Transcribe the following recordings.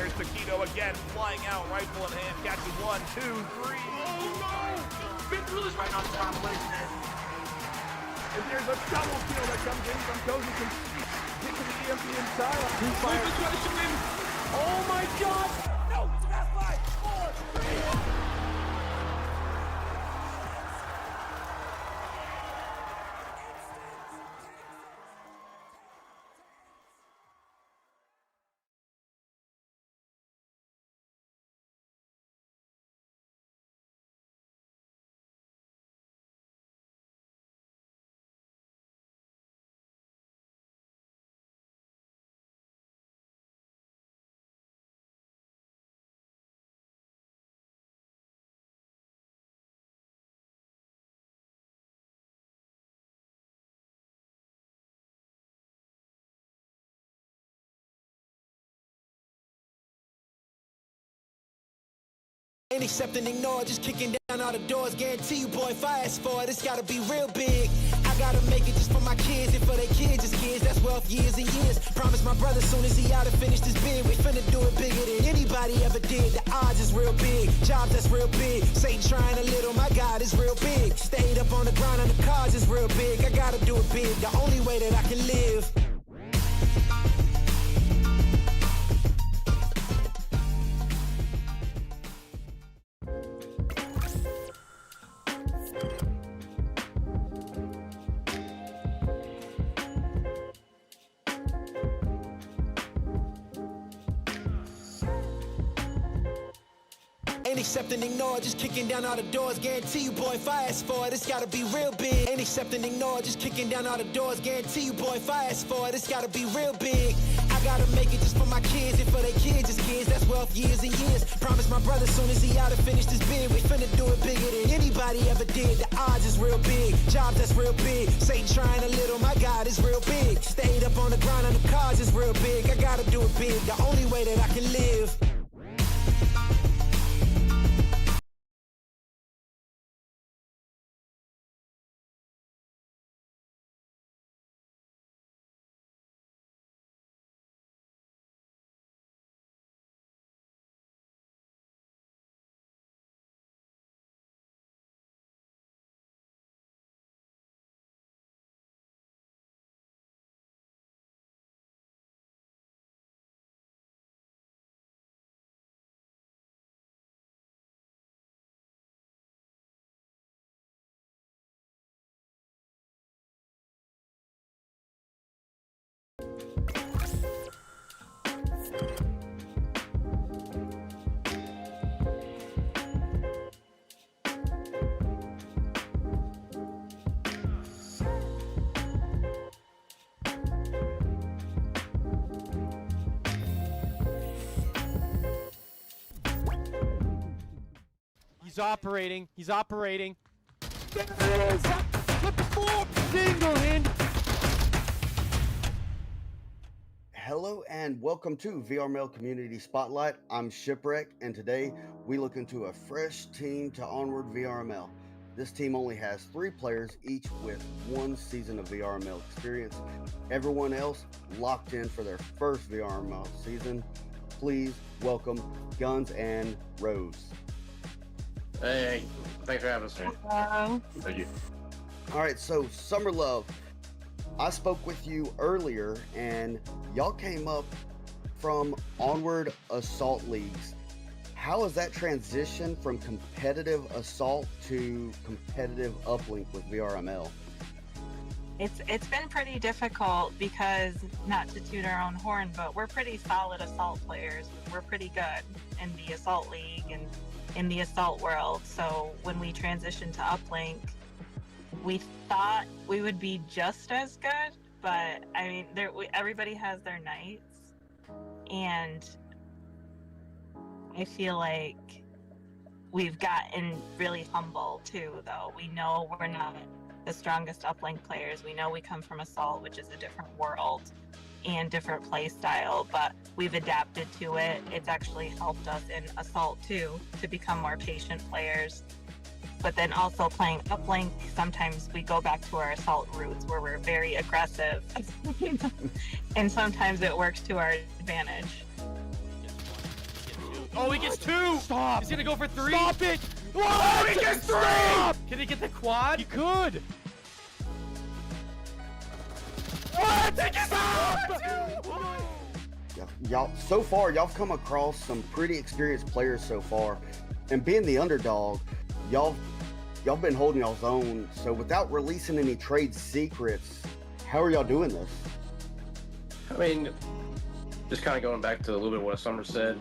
There's Taquito again, flying out, rifle in hand, catches 1, 2, 3. Oh no! Big Bruce right on top, if there's a double kill that comes in from Cozy, can get to the EMP inside. Oh my god! No! F5, 4, 3, 1. Ain't accept and ignore, just kicking down all the doors. Guarantee you, boy, if I ask for it, it's gotta be real big. I gotta make it just for my kids, and for their kids, it's kids. That's wealth years and years. Promise my brother soon as he out and finish this bid, we finna do it bigger than anybody ever did. The odds is real big, jobs that's real big. Satan trying a little, my God is real big. Stayed up on the grind on the cars is real big. I gotta do it big, the only way that I can live. Ain't accept and ignore, just kicking down all the doors. Guarantee you, boy, if I ask for it, it's gotta be real big. Ain't accept and ignore, just kicking down all the doors. Guarantee you, boy, if I ask for it, it's gotta be real big. I gotta make it just for my kids and for their kids' kids. That's wealth years and years. Promise my brother soon as he out and finish this bid, we finna do it bigger than anybody ever did. The odds is real big, jobs that's real big. Satan trying a little, my God is real big. Stayed up on the grind on the cars is real big. I gotta do it big, the only way that I can live. He's operating. He's operating. There it is. Flip the floor. Single hand. Hello and welcome to VRML Community Spotlight. I'm Shipwreck, and today we look into a fresh team to Onward VRML. This team only has 3 players, each with 1 season of VRML experience. Everyone else locked in for their first VRML season. Please welcome Guns and Rose. Hey, thanks for having us, man. Hello. Thank you. All right, so Summer Love, I spoke with you earlier, and y'all came up from Onward Assault Leagues. How is that transition from competitive assault to competitive uplink with VRML? It's been pretty difficult because, not to toot our own horn, but we're pretty solid assault players. We're pretty good in the assault league and in the assault world. So when we transitioned to uplink, we thought we would be just as good, but I mean, everybody has their nights, and I feel like we've gotten really humble too, though. We know we're not the strongest uplink players. We know we come from assault, which is a different world and different play style, but we've adapted to it. It's actually helped us in assault too, to become more patient players. But then also playing uplink, sometimes we go back to our assault roots where we're very aggressive and sometimes it works to our advantage. Oh, he gets 2. Stop. He's gonna go for 3. Stop it. Oh, he gets 3! Can he get the quad? He could. What? Take his Y'all, so far, y'all have come across some pretty experienced players so far, and being the underdog, y'all been holding y'all's own. So without releasing any trade secrets, how are y'all doing this? I mean, just kind of going back to a little bit of what Summer said,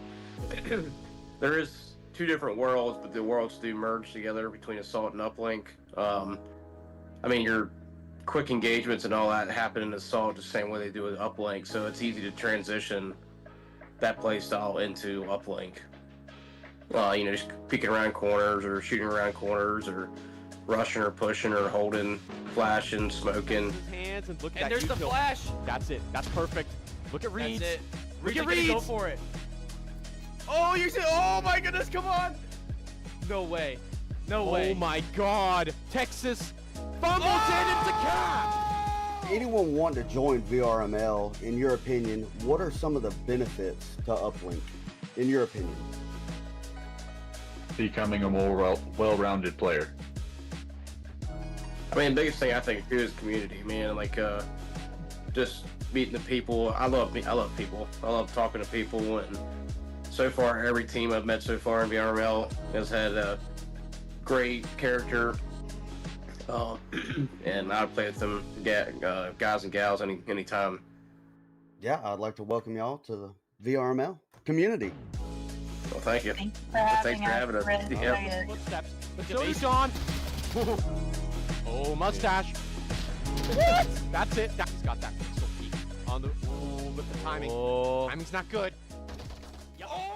there is 2 different worlds, but the worlds do merge together between assault and uplink. I mean, your quick engagements and all that happen in assault the same way they do with uplink, so it's easy to transition that play style into uplink. You know, just peeking around corners or shooting around corners or rushing or pushing or holding, flashing, smoking. His hands and look at And that there's the util. flash. That's it. That's perfect. Look at Reeds. That's it. Look at Reeds are gonna go Reeds. for it. Oh, you see? Oh my goodness! Come on! No way! No way! Oh my God! Texas fumbles it into cap. Anyone want to join VRML, in your opinion, what are some of the benefits to uplink, in your opinion? Becoming a more well-rounded player. I mean, the biggest thing I think too is community, man. Like, just meeting the people. I love people. I love talking to people, and so far, every team I've met so far in VRML has had a great character, and I'd play with them guys and gals anytime. Yeah, I'd like to welcome y'all to the VRML community. Well, thank you. Thanks for having us. Really Yep. excited. Footsteps. But Joey's on. Oh, mustache. What? That's it. He's got that pixel peak on the. Oh, but the timing. Oh. Timing's not good. Oh.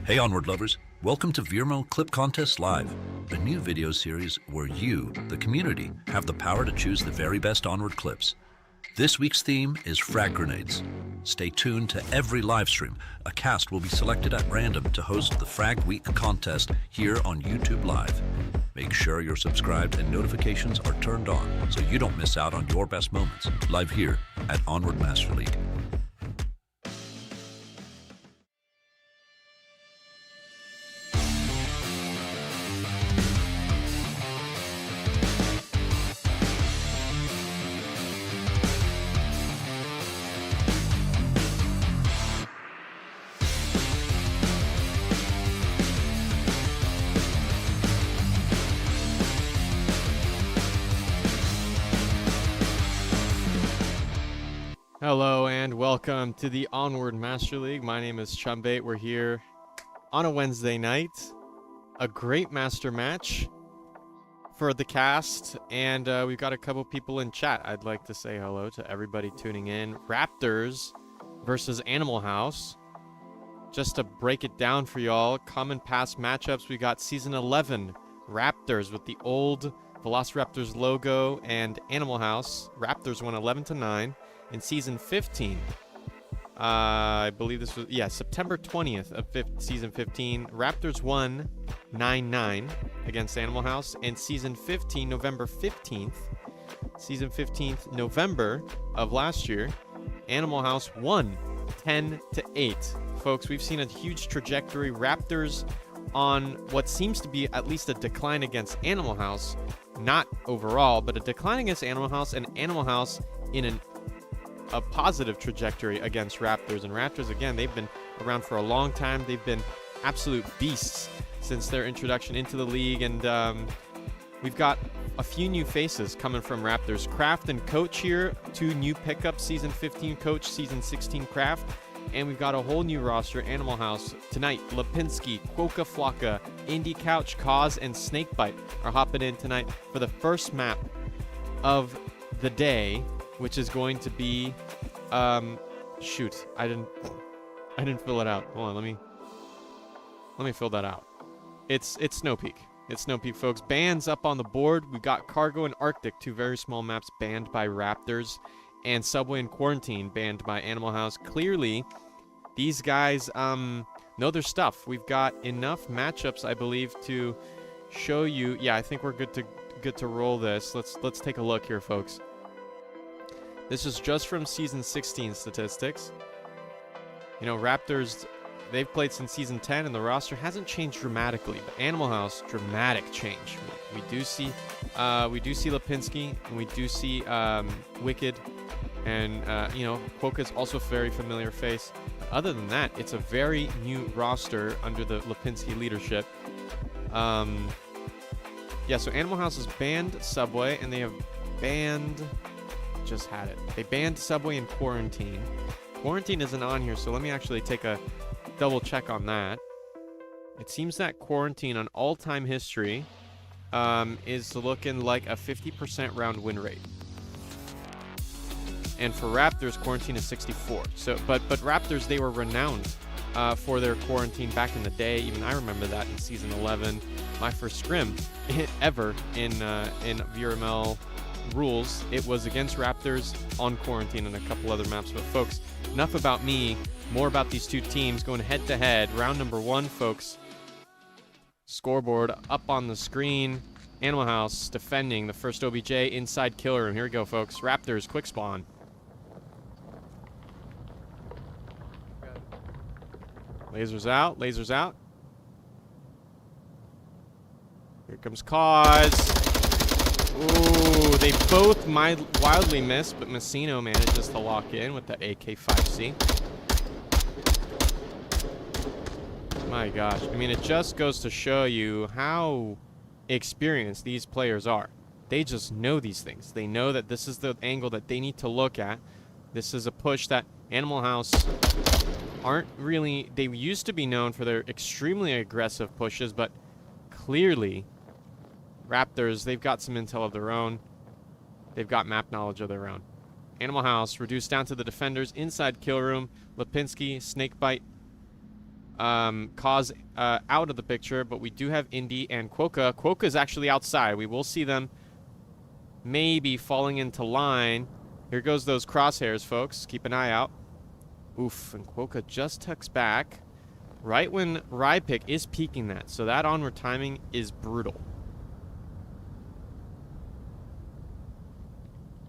Hey Onward lovers, welcome to VRML Clip Contest Live, a new video series where you, the community, have the power to choose the very best Onward clips. This week's theme is frag grenades. Stay tuned to every live stream. A cast will be selected at random to host the Frag Week contest here on YouTube Live. Make sure you're subscribed and notifications are turned on so you don't miss out on your best moments, live here at Onward Master League. Hello and welcome to the Onward Master League. My name is Chumbait. We're here on a Wednesday night. A great master match for the cast, and we've got a couple people in chat. I'd like to say hello to everybody tuning in. Raptors versus Animal House. Just to break it down for y'all, common past matchups, we got Season 11 Raptors with the old Velociraptors logo and Animal House. Raptors won 11-9. In Season 15, I believe this was, September 20th of Season 15, Raptors won 9-9 against Animal House. And Season 15, November 15th, Season 15th, November of last year, Animal House won 10-8. Folks, we've seen a huge trajectory. Raptors on what seems to be at least a decline against Animal House. Not overall, but a decline against Animal House, and Animal House in a positive trajectory against Raptors. And Raptors, again, they've been around for a long time. They've been absolute beasts since their introduction into the league. And we've got a few new faces coming from Raptors. Kraft and Coach here, two new pickups, Season 15 Coach, Season 16 Kraft. And we've got a whole new roster. Animal House tonight, Lipinski, Quokka Flocka, Indy Couch, Cause, and Snakebite are hopping in tonight for the first map of the day, which is going to be, shoot, I didn't fill it out. Hold on, let me fill that out. It's Snow Peak. It's Snow Peak, folks. Bans up on the board. We got Cargo and Arctic, two very small maps banned by Raptors, and Subway and Quarantine banned by Animal House. Clearly, these guys know their stuff. We've got enough matchups, I believe, to show you. Yeah, I think we're good to roll this. Let's take a look here, folks. This is just from Season 16 statistics. You know, Raptors, they've played since Season 10, and the roster hasn't changed dramatically. But Animal House, dramatic change. We do see Lipinski, and we do see Wicked, and you know, Quokka's also a very familiar face. Other than that, it's a very new roster under the Lipinski leadership. Yeah, so Animal House has banned Subway, and they have banned. Just had it. They banned Subway and Quarantine. Quarantine isn't on here, so let me actually take a double check on that. It seems that Quarantine on all-time history is looking like a 50% round win rate. And for Raptors, Quarantine is 64. So, but Raptors, they were renowned for their Quarantine back in the day. Even I remember that in Season 11, my first scrim ever in VRML rules. It was against Raptors on quarantine and a couple other maps. But folks, enough about me. More about these two teams going head to head. Round number 1, folks. Scoreboard up on the screen. Animal House defending the first OBJ inside kill room. Here we go, folks. Raptors quick spawn. Lasers out. Lasers out. Here comes Cause. Ooh, they both wildly missed, but Messino manages to lock in with the AK-5C. My gosh. I mean, it just goes to show you how experienced these players are. They just know these things. They know that this is the angle that they need to look at. This is a push that Animal House aren't really... They used to be known for their extremely aggressive pushes, but clearly Raptors, they've got some intel of their own. They've got map knowledge of their own. Animal House reduced down to the defenders inside kill room. Lipinski, Snakebite, Cause out of the picture, but we do have Indy and Quokka. Quokka is actually outside. We will see them maybe falling into line. Here goes those crosshairs, folks. Keep an eye out. Oof, and Quokka just tucks back right when Rypick is peeking that. So that onward timing is brutal.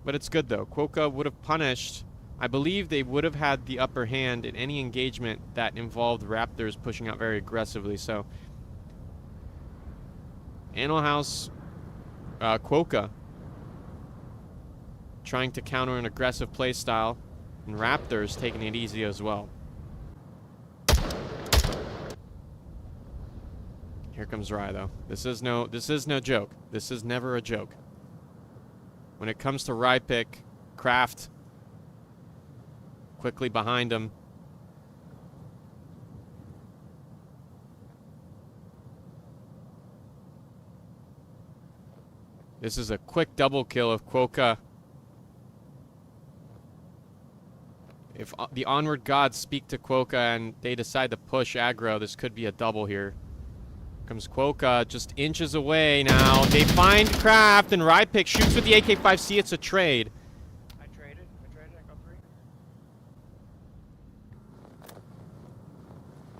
But it's good, though. Quokka would have punished. I believe they would have had the upper hand in any engagement that involved Raptors pushing out very aggressively. So, Animal House, Quokka, trying to counter an aggressive play style, and Raptors taking it easy as well. Here comes Rye, though. This is no joke. This is never a joke. When it comes to Rypick, Kraft quickly behind him. This is a quick double kill of Quokka. If the Onward gods speak to Quokka and they decide to push aggro, this could be a double here. Comes Quokka, just inches away now. They find Kraft, and Rypick shoots with the AK-5C. It's a trade. I traded, I got 3.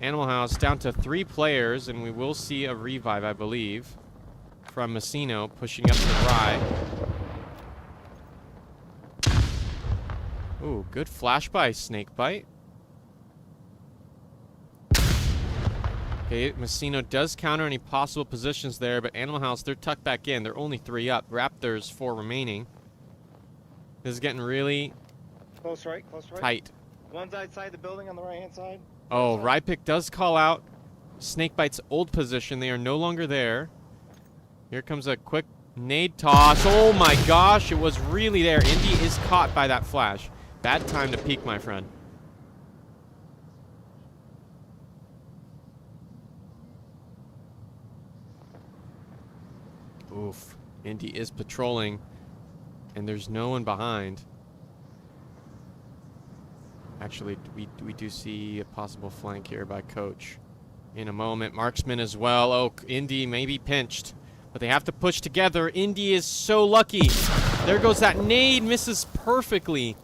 Animal House down to 3 players, and we will see a revive, I believe, from Messino pushing up to Rye. Ooh, good flash by Snakebite. Okay, Messino does counter any possible positions there, but Animal House, they're tucked back in. They're only 3 up. Raptors 4 remaining. This is getting really close right. tight. One's outside the building on the right-hand side. Oh, Rypick does call out Snakebite's old position. They are no longer there. Here comes a quick nade toss. Oh my gosh, it was really there. Indy is caught by that flash. Bad time to peek, my friend. Oof. Indy is patrolling, and there's no one behind. Actually, we do see a possible flank here by Coach. In a moment, Marksman as well. Oh, Indy may be pinched, but they have to push together. Indy is so lucky. There goes that nade, misses perfectly.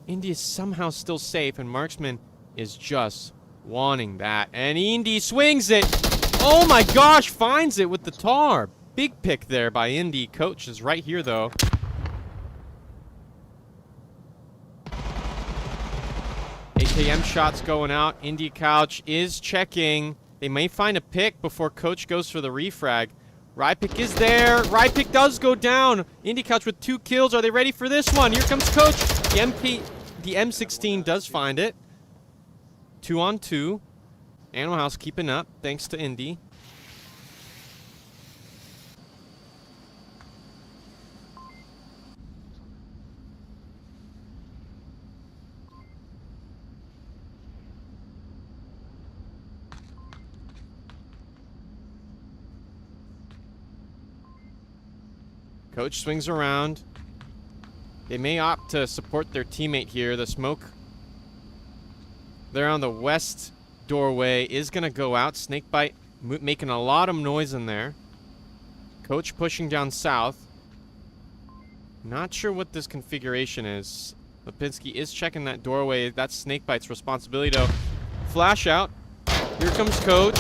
Indy is somehow still safe, and Marksman is just wanting that. And Indy swings it. Oh my gosh, finds it with the tar. Big pick there by Indy. Coach is right here, though. AKM shots going out. Indy Couch is checking. They may find a pick before Coach goes for the refrag. Rypick is there. Rypick does go down. Indy Couch with 2 kills. Are they ready for this one? Here comes Coach. The M16 does find it. 2 on 2. Animal House keeping up thanks to Indy. Coach swings around. They may opt to support their teammate here. The smoke there on the west doorway is going to go out. Snakebite making a lot of noise in there. Coach pushing down south. Not sure what this configuration is. Lipinski is checking that doorway. That's Snakebite's responsibility to flash out. Here comes Coach.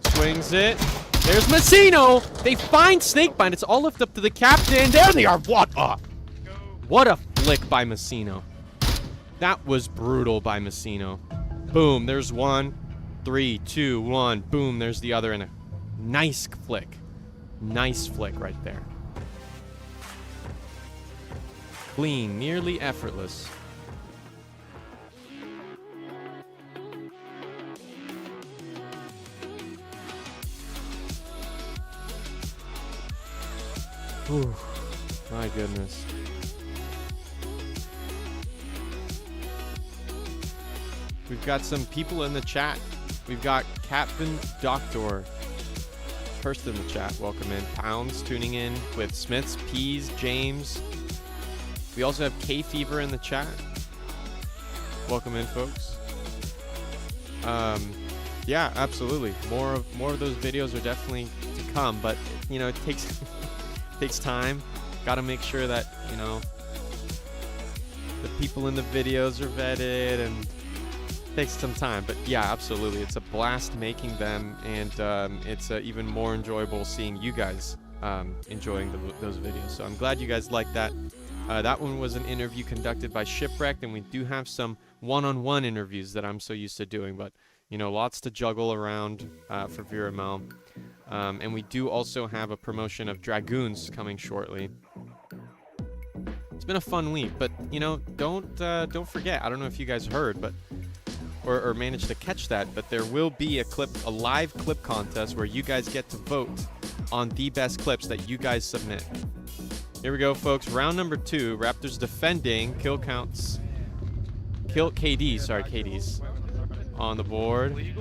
Swings it. There's Messino. They find Snakebite. It's all left up to the captain. There they are. What a flick by Messino. That was brutal by Messino. Boom. There's one. 3, 2, 1. Boom. There's the other. And a nice flick. Nice flick right there. Clean. Nearly effortless. Whew. My goodness. We've got some people in the chat. We've got Captain Doctor. First in the chat. Welcome in. Pounds tuning in with Smiths, Peas, James. We also have K Fever in the chat. Welcome in, folks. Yeah, absolutely. More of those videos are definitely to come, but you know, it takes takes time. Got to make sure that, you know, the people in the videos are vetted, and it takes some time. But yeah, absolutely, it's a blast making them, and it's even more enjoyable seeing you guys enjoying those videos. So I'm glad you guys like that. That one was an interview conducted by Shipwrecked, and we do have some one-on-one interviews that I'm so used to doing, but you know, lots to juggle around for VRML. And we do also have a promotion of Dragoons coming shortly. It's been a fun week, but you know, don't forget. I don't know if you guys heard, but or managed to catch that, but there will be a live clip contest where you guys get to vote on the best clips that you guys submit. Here we go, folks. Round number 2. Raptors defending. Kill counts. KDs on the board.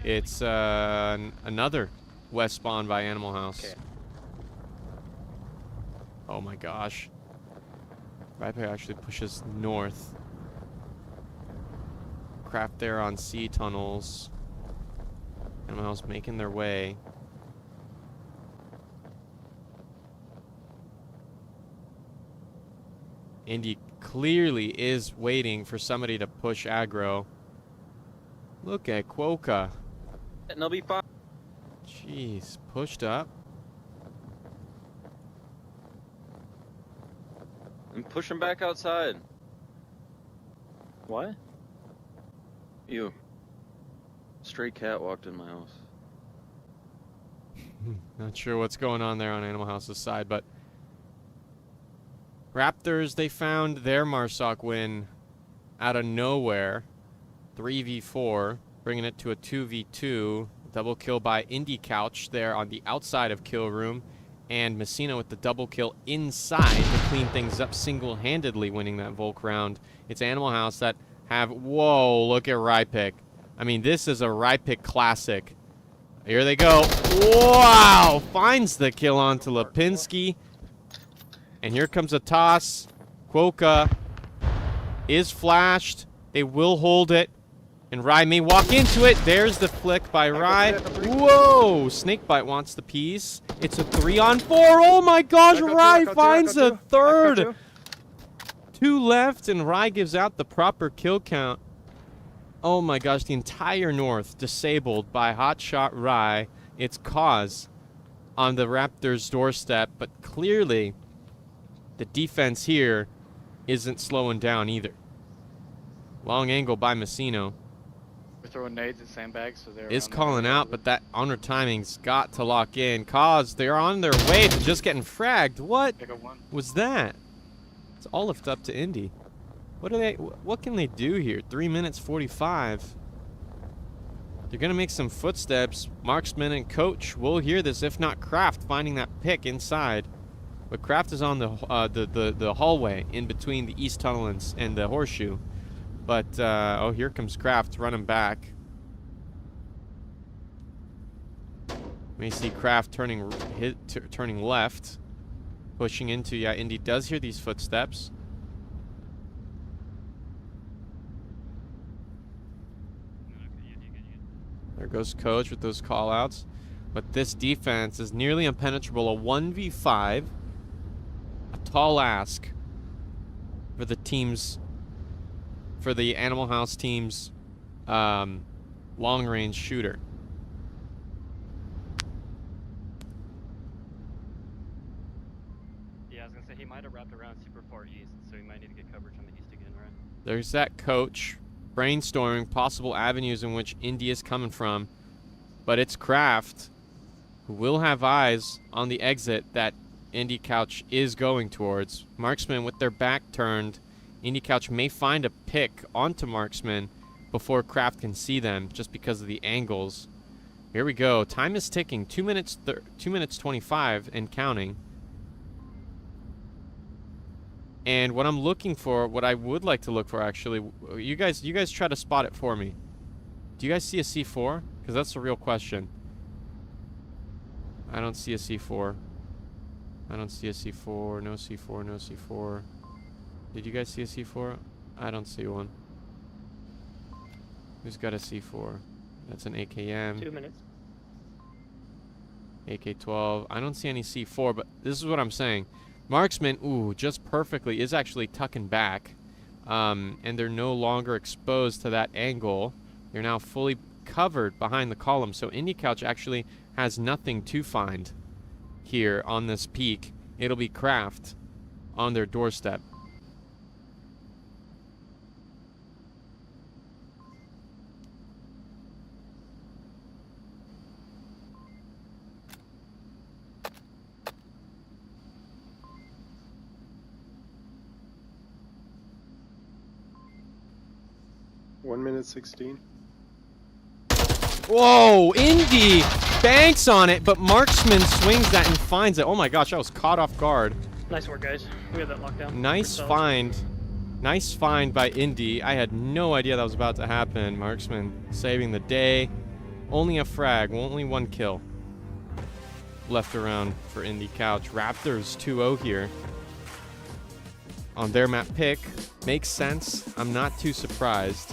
It's another west spawn by Animal House. Okay. Oh my gosh. Viper actually pushes north. Craft there on C tunnels. Animal House making their way. Indy clearly is waiting for somebody to push aggro. Look at Quokka. And they'll be fine. Jeez, pushed up. And push them back outside. What? You. Stray cat walked in my house. Not sure what's going on there on Animal House's side, but Raptors, they found their Marsoc win out of nowhere. 3v4, bringing it to a 2v2. Double kill by Indy Couch there on the outside of kill room. And Messina with the double kill inside to clean things up single-handedly, winning that Volk round. It's Animal House that have... Whoa, look at Rypick. I mean, this is a Rypick classic. Here they go. Wow! Finds the kill onto Lipinski. And here comes a toss. Quokka is flashed. They will hold it. And Rye may walk into it. There's the flick by Rye. Whoa! Snakebite wants the piece. It's a 3-on-4. Oh my gosh! Rye finds a third. 2 left, and Rye gives out the proper kill count. Oh my gosh! The entire north disabled by Hotshot Rye. It's cause on the Raptors' doorstep, but clearly the defense here isn't slowing down either. Long angle by Messino. We're throwing nades at sandbags, so they're Is calling out, but that Honor timing's got to lock in. Cause they're on their way to just getting fragged. What was that? It's all left up to Indy. What can they do here? 3 minutes 45. They're gonna make some footsteps. Marksman and Coach will hear this, if not Kraft finding that pick inside. But Kraft is on the hallway in between the east tunnel and the horseshoe. But oh, here comes Kraft running back. We see Kraft turning left, pushing into. Yeah, Indy does hear these footsteps. There goes Coach with those call-outs. But this defense is nearly impenetrable. A 1v5. tall ask for the team's, for the Animal House team's long-range shooter. Yeah, I was gonna say he might have wrapped around super far east, so he might need to get coverage on the east again, right? There's that coach brainstorming possible avenues in which Indy is coming from, but it's Kraft who will have eyes on the exit that Indy Couch is going towards. Marksman with their back turned. Indy Couch may find a pick onto Marksman before Kraft can see them just because of the angles. Here we go. Time is ticking. 2 minutes 25 and counting. And what I'm looking for, what I would like to look for actually, you guys try to spot it for me. Do you guys see a C4? Because that's the real question. I don't see a C4. I don't see a C4. No C4, no C4. Did you guys see a C4? I don't see one. Who's got a C4? That's an AKM. 2 minutes. AK-12. I don't see any C4, but this is what I'm saying. Marksman, ooh, just perfectly, is actually tucking back. And they're no longer exposed to that angle. They're now fully covered behind the column. So Indy Couch actually has nothing to find here on this peak. It'll be Kraft on their doorstep. One minute 16. Whoa, Indy banks on it, but Marksman swings that and finds it. Oh my gosh, I was caught off guard. Nice work, guys. We have that locked down. Nice find. Nice find by Indy. I had no idea that was about to happen. Marksman saving the day. Only a frag, only one kill left around for Indy Couch. Raptors 2-0 here on their map pick. Makes sense. I'm not too surprised.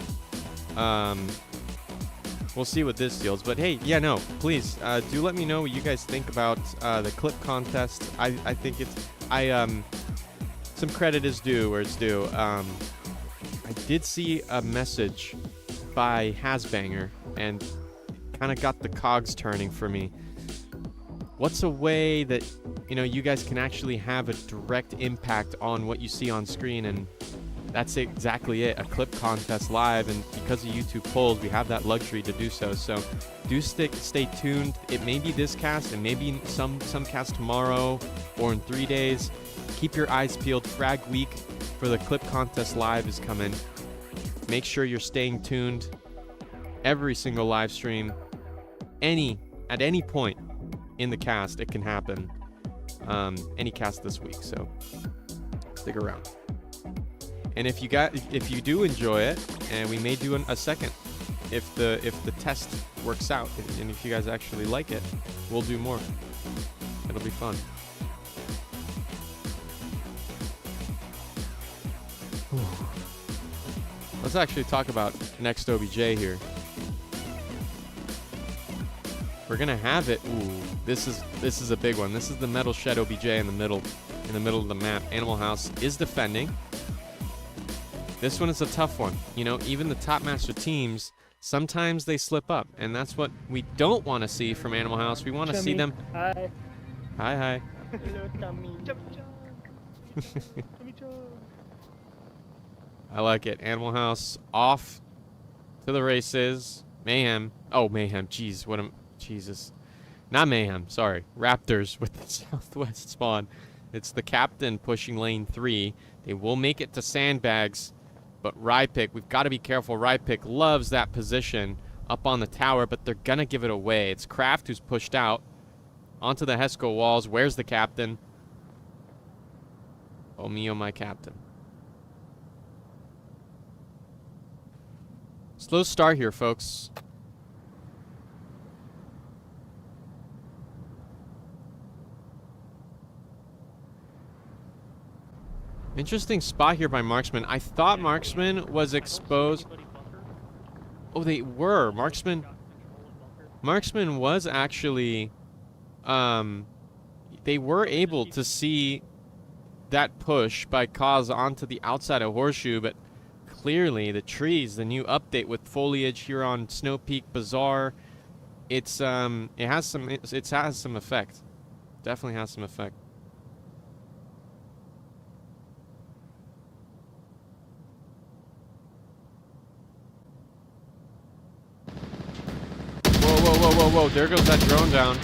We'll see what this deals. But hey, yeah, no, please do let me know what you guys think about the clip contest. I think it's some credit is due where it's due. I did see a message by Hasbanger and kind of got the cogs turning for me. What's a way that, you know, you guys can actually have a direct impact on what you see on screen? And that's exactly it, a clip contest live. And because of YouTube polls, we have that luxury to do so. So do stay tuned. It may be this cast, and maybe some cast tomorrow or in 3 days. Keep your eyes peeled. Frag week for the clip contest live is coming. Make sure you're staying tuned. Every single live stream, at any point in the cast, it can happen. Any cast this week, so stick around. And if you do enjoy it, and we may do a second, if the test works out, and if you guys actually like it, we'll do more. It'll be fun. Let's actually talk about next OBJ here. We're gonna have it. Ooh, this is a big one. This is the metal shed OBJ in the middle of the map. Animal House is defending. This one is a tough one. You know, even the top master teams, sometimes they slip up, and that's what we don't want to see from Animal House. We want to see them. Hi. Hi. Hello, Tommy. I like it. Animal House off to the races. Mayhem. Oh, Mayhem. Jeez, what am... Jesus. Not Mayhem, sorry. Raptors with the southwest spawn. It's the captain pushing lane 3. They will make it to sandbags, but Rypick, we've got to be careful. Rypick loves that position up on the tower, but they're going to give it away. It's Kraft who's pushed out onto the Hesco walls. Where's the captain? Oh, me, oh, my captain. Slow start here, folks. Interesting spot here by Marksman. I thought Marksman was exposed. Oh, they were. Marksman was actually... they were able to see that push by Kaz onto the outside of Horseshoe, but clearly the trees, the new update with foliage here on Snow Peak Bazaar, it has some effect. Definitely has some effect. Whoa, there goes that drone down.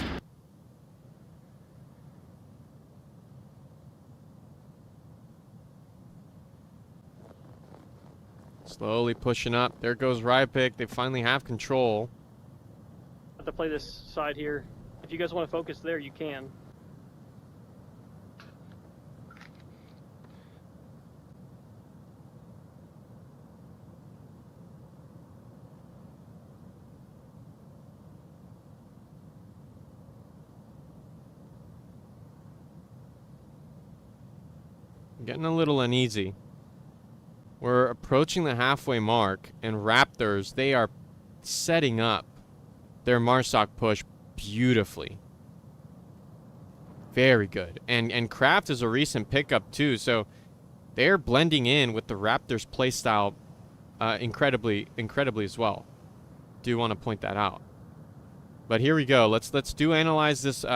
Slowly pushing up. There goes Rypick. They finally have control. I have to play this side here. If you guys want to focus there, you can. Getting a little uneasy. We're approaching the halfway mark, and Raptors, they are setting up their Marsoc push beautifully. Very good. And Kraft is a recent pickup too, so they're blending in with the Raptors playstyle incredibly as well. Do want to point that out. But here we go. Let's analyze this.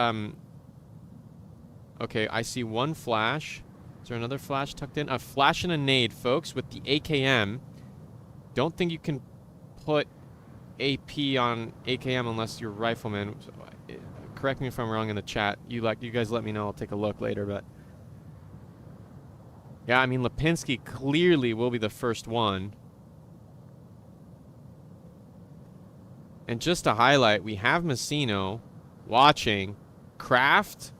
Okay, I see one flash. Is there another flash tucked in? A flash and a nade, folks, with the AKM. Don't think you can put AP on AKM unless you're rifleman. Correct me if I'm wrong in the chat. You guys let me know. I'll take a look later. But yeah, I mean, Lipinski clearly will be the first one. And just to highlight, we have Messino watching. Kraft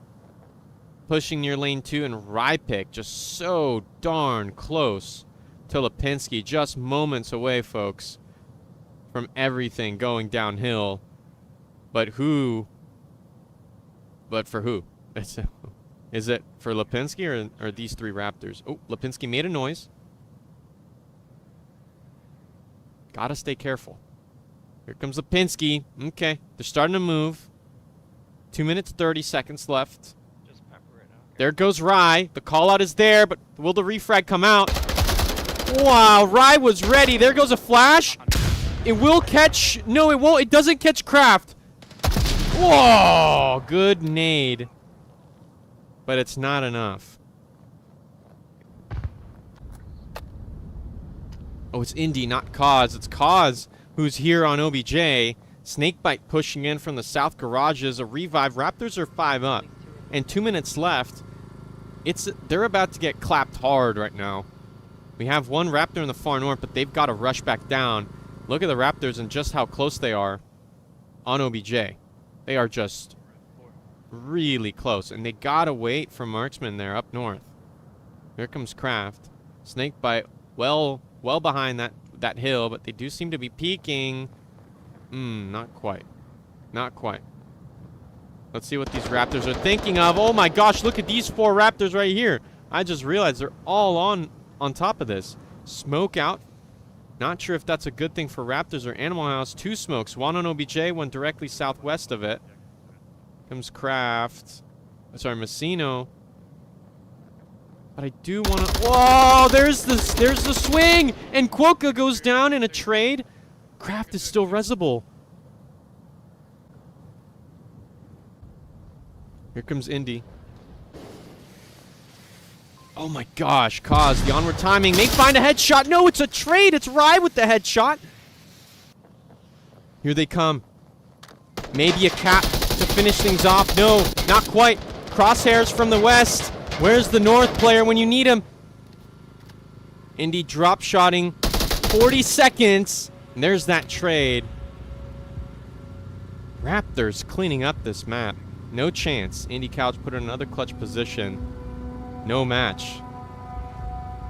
pushing near lane 2, and Rypick just so darn close to Lipinski. Just moments away, folks, from everything going downhill. But for who? Is it for Lipinski or these three Raptors? Oh, Lipinski made a noise. Gotta stay careful. Here comes Lipinski. Okay, they're starting to move. 2 minutes, 30 seconds left. There goes Rye. The call-out is there, but will the refrag come out? Wow, Rye was ready. There goes a flash. It will catch. No, it won't. It doesn't catch Kraft. Whoa, good nade. But it's not enough. Oh, it's Indy, not Kaz. It's Kaz who's here on OBJ. Snakebite pushing in from the south garages. A revive. Raptors are 5 up. And 2 minutes left. They're about to get clapped hard right now. We have one Raptor in the far north, but they've got to rush back down. Look at the Raptors and just how close they are on OBJ. They are just really close, and they gotta wait for marksman there up north. Here comes Kraft. Snakebite well behind that hill, but they do seem to be peeking. Not quite. Not quite. Let's see what these Raptors are thinking of. Oh my gosh, look at these 4 Raptors right here. I just realized they're all on top of this. Smoke out. Not sure if that's a good thing for Raptors or Animal House. 2 smokes. One on OBJ, one directly southwest of it. Comes Kraft. Sorry, Messino. But I do want to... Whoa, there's the swing! And Quokka goes down in a trade. Kraft is still resable. Here comes Indy. Oh my gosh, Kaz, the onward timing. May find a headshot. No, it's a trade. It's Rye with the headshot. Here they come. Maybe a cap to finish things off. No, not quite. Crosshairs from the west. Where's the north player when you need him? Indy drop shotting. 40 seconds. And there's that trade. Raptors cleaning up this map. No chance. Indy Couch put in another clutch position. No match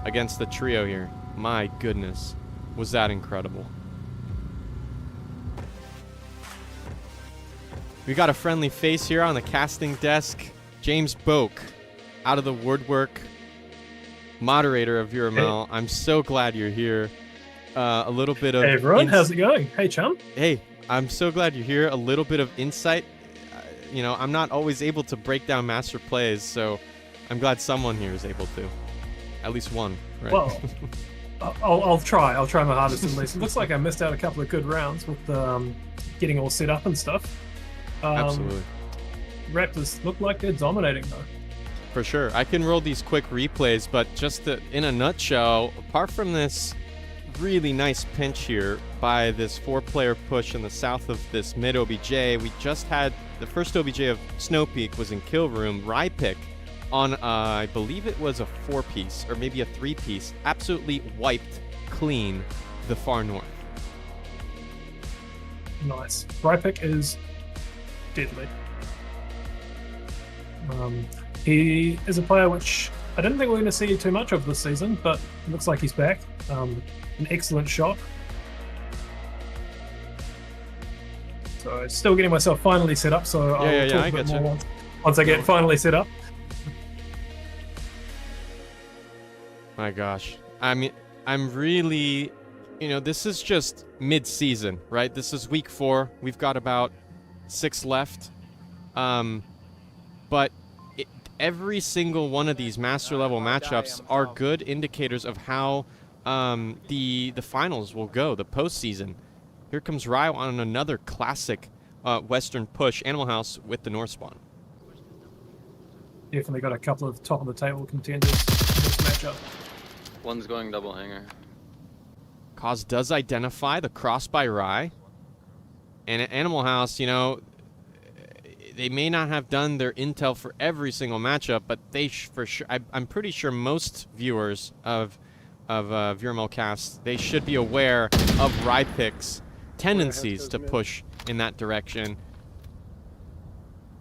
against the trio here. My goodness. Was that incredible. We got a friendly face here on the casting desk. James Boak, out of the woodwork. Moderator of VRML. Hey. I'm so glad you're here. A little bit of... Hey everyone, how's it going? Hey chum. Hey, I'm so glad you're here. A little bit of insight. You know, I'm not always able to break down master plays, so I'm glad someone here is able to. At least one, right? Well, I'll try. I'll try my hardest at least. It looks like I missed out a couple of good rounds with getting all set up and stuff. Absolutely. Raptors look like they're dominating though. For sure. I can roll these quick replays, but just in a nutshell, apart from this really nice pinch here by this 4-player push in the south of this mid OBJ, we just had the first OBJ of Snow Peak was in kill room. Rypick on, I believe it was a 4-piece or maybe a 3-piece, absolutely wiped clean the far north. Nice. Rypick is deadly. He is a player which I didn't think we were going to see too much of this season, but it looks like he's back. An excellent shot. So still getting myself finally set up, so I'll talk a bit more once I get finally set up. My gosh. I mean, I'm really, this is just mid-season, right? This is week 4. We've got about 6 left. But every single one of these master level matchups are good indicators of how the finals will go, the postseason. Here comes Ryo on another classic Western push, Animal House with the North Spawn. Definitely got a couple of top of the table contenders in this matchup. One's going double hanger. Cause does identify the cross by Rye. And at Animal House, they may not have done their intel for every single matchup, but they for sure. I'm pretty sure most viewers of VRML cast, they should be aware of Rypick's tendencies to push in that direction.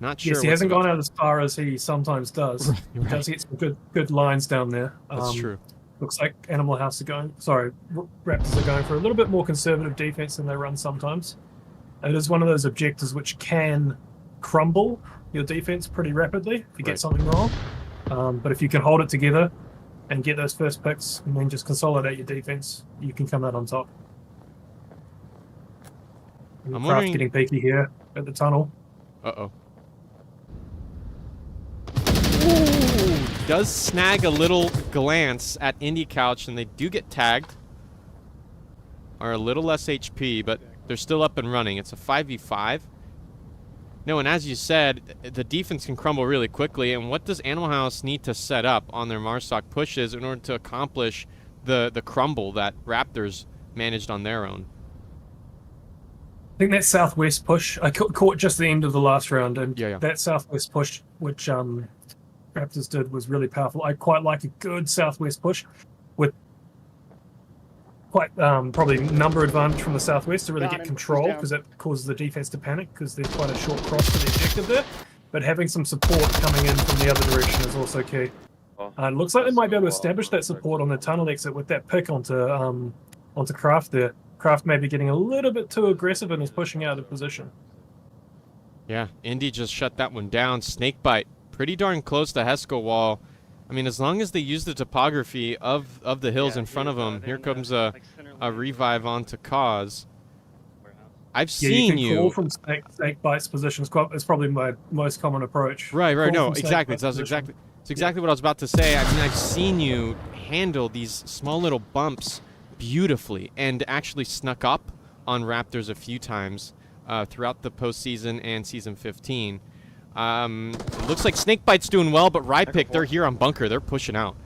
Not sure. Yes, he hasn't gone out as far as he sometimes does. Right. He does get some good lines down there. That's true. Looks like Animal House are going. Sorry, Raptors are going for a little bit more conservative defense than they run sometimes. It is one of those objectives which can crumble your defense pretty rapidly if you get something wrong. But if you can hold it together and get those first picks and then just consolidate your defense, you can come out on top. I'm Craft getting peeky here at the tunnel. Uh-oh. Does snag a little glance at Indie Couch, and they do get tagged. Are a little less HP, but they're still up and running. It's a 5v5. No, and as you said, the defense can crumble really quickly. And what does Animal House need to set up on their Marstock pushes in order to accomplish the crumble that Raptors managed on their own? I think that southwest push, I caught just the end of the last round, and that southwest push, which Raptors did, was really powerful. I quite like a good southwest push with quite probably number advantage from the southwest to really get control, because that causes the defense to panic because there's quite a short cross to the objective there. But having some support coming in from the other direction is also key. It looks like they might be able to establish that support on the tunnel exit with that pick onto Craft there. Craft may be getting a little bit too aggressive and is pushing out of position. Yeah, Indy just shut that one down. Snakebite, pretty darn close to Hesco Wall. I mean, as long as they use the topography of the hills in front of them, here comes a revive onto Cause. I've seen you can call from Snakebite's position. It's probably my most common approach. Right. No, exactly. It's exactly what I was about to say. I mean, I've seen you handle these small little bumps beautifully and actually snuck up on Raptors a few times throughout the postseason and season 15. It looks like Snakebite's doing well, but Rypick, they're here on bunker. They're pushing out.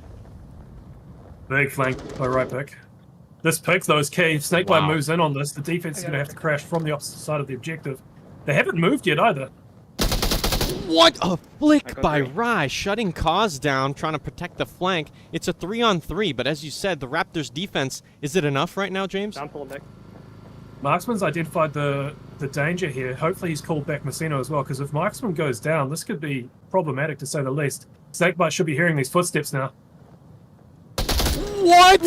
Big flank by Rypick. This pick, though, is key. If Snakebite moves in on this, the defense is going to have to crash from the opposite side of the objective. They haven't moved yet either. What a flick by Rye, shutting Cause down, trying to protect the flank. It's a 3-on-3, but as you said, the Raptors' defense, is it enough right now, James? Marksman's identified the danger here. Hopefully he's called back Messino as well, because if Marksman goes down, this could be problematic to say the least. Snakebite should be hearing these footsteps now. What?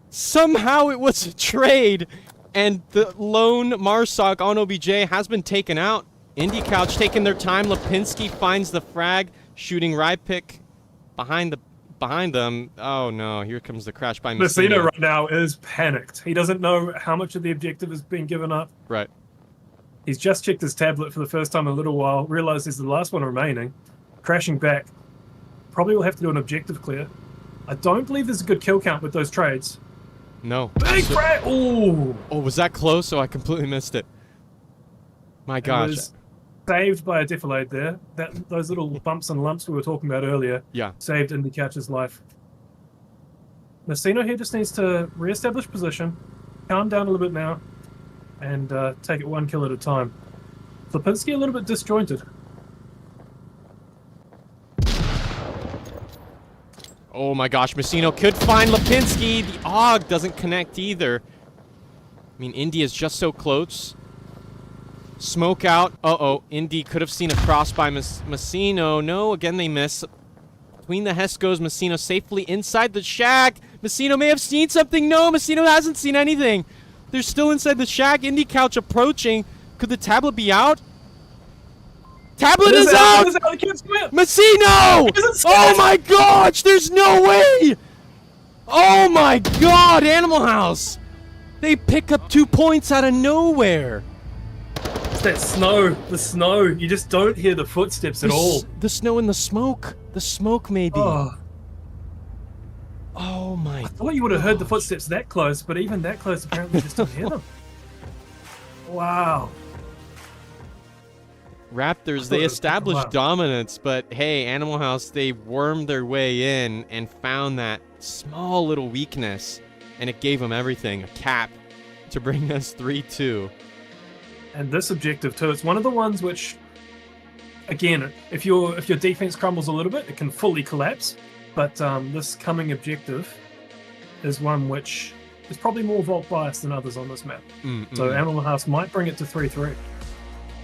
Somehow it was a trade, and the lone Marsoc on OBJ has been taken out. Indie Couch taking their time. Lipinski finds the frag, shooting Rypick behind them. Oh no, here comes the crash by Messino. Messino right now is panicked. He doesn't know how much of the objective has been given up. Right. He's just checked his tablet for the first time in a little while, realized he's the last one remaining, crashing back, probably will have to do an objective clear. I don't believe there's a good kill count with those trades. No. Big frag! Ooh! Oh, was that close? Oh, I completely missed it. My gosh. It was saved by a defilade there. Those little bumps and lumps we were talking about earlier. Yeah. Saved Indy Couch's life. Messino here just needs to re-establish position, calm down a little bit now, and take it one kill at a time. Lipinski a little bit disjointed. Oh my gosh, Messino could find Lipinski. The AUG doesn't connect either. I mean, Indy is just so close. Smoke out. Uh-oh. Indy could have seen a cross by Messino. No, again they miss. Between the Hess goes Messino safely inside the shack. Messino may have seen something. No, Messino hasn't seen anything. They're still inside the shack. Indy Couch approaching. Could the tablet be out? Tablet is out! Messino! Oh my gosh, there's no way! Oh my god, Animal House! They pick up 2 points out of nowhere. It's that snow, the snow. You just don't hear the footsteps at all. The snow and the smoke. The smoke, maybe. Oh my. I thought you would have heard the footsteps that close, but even that close, apparently you just don't hear them. Wow. Raptors, they established dominance, but hey, Animal House, they wormed their way in and found that small little weakness, and it gave them everything, a cap, to bring us 3-2. And this objective too, it's one of the ones which, again, if your defense crumbles a little bit, it can fully collapse. But this coming objective is one which is probably more vault biased than others on this map. So Animal House might bring it to 3-3.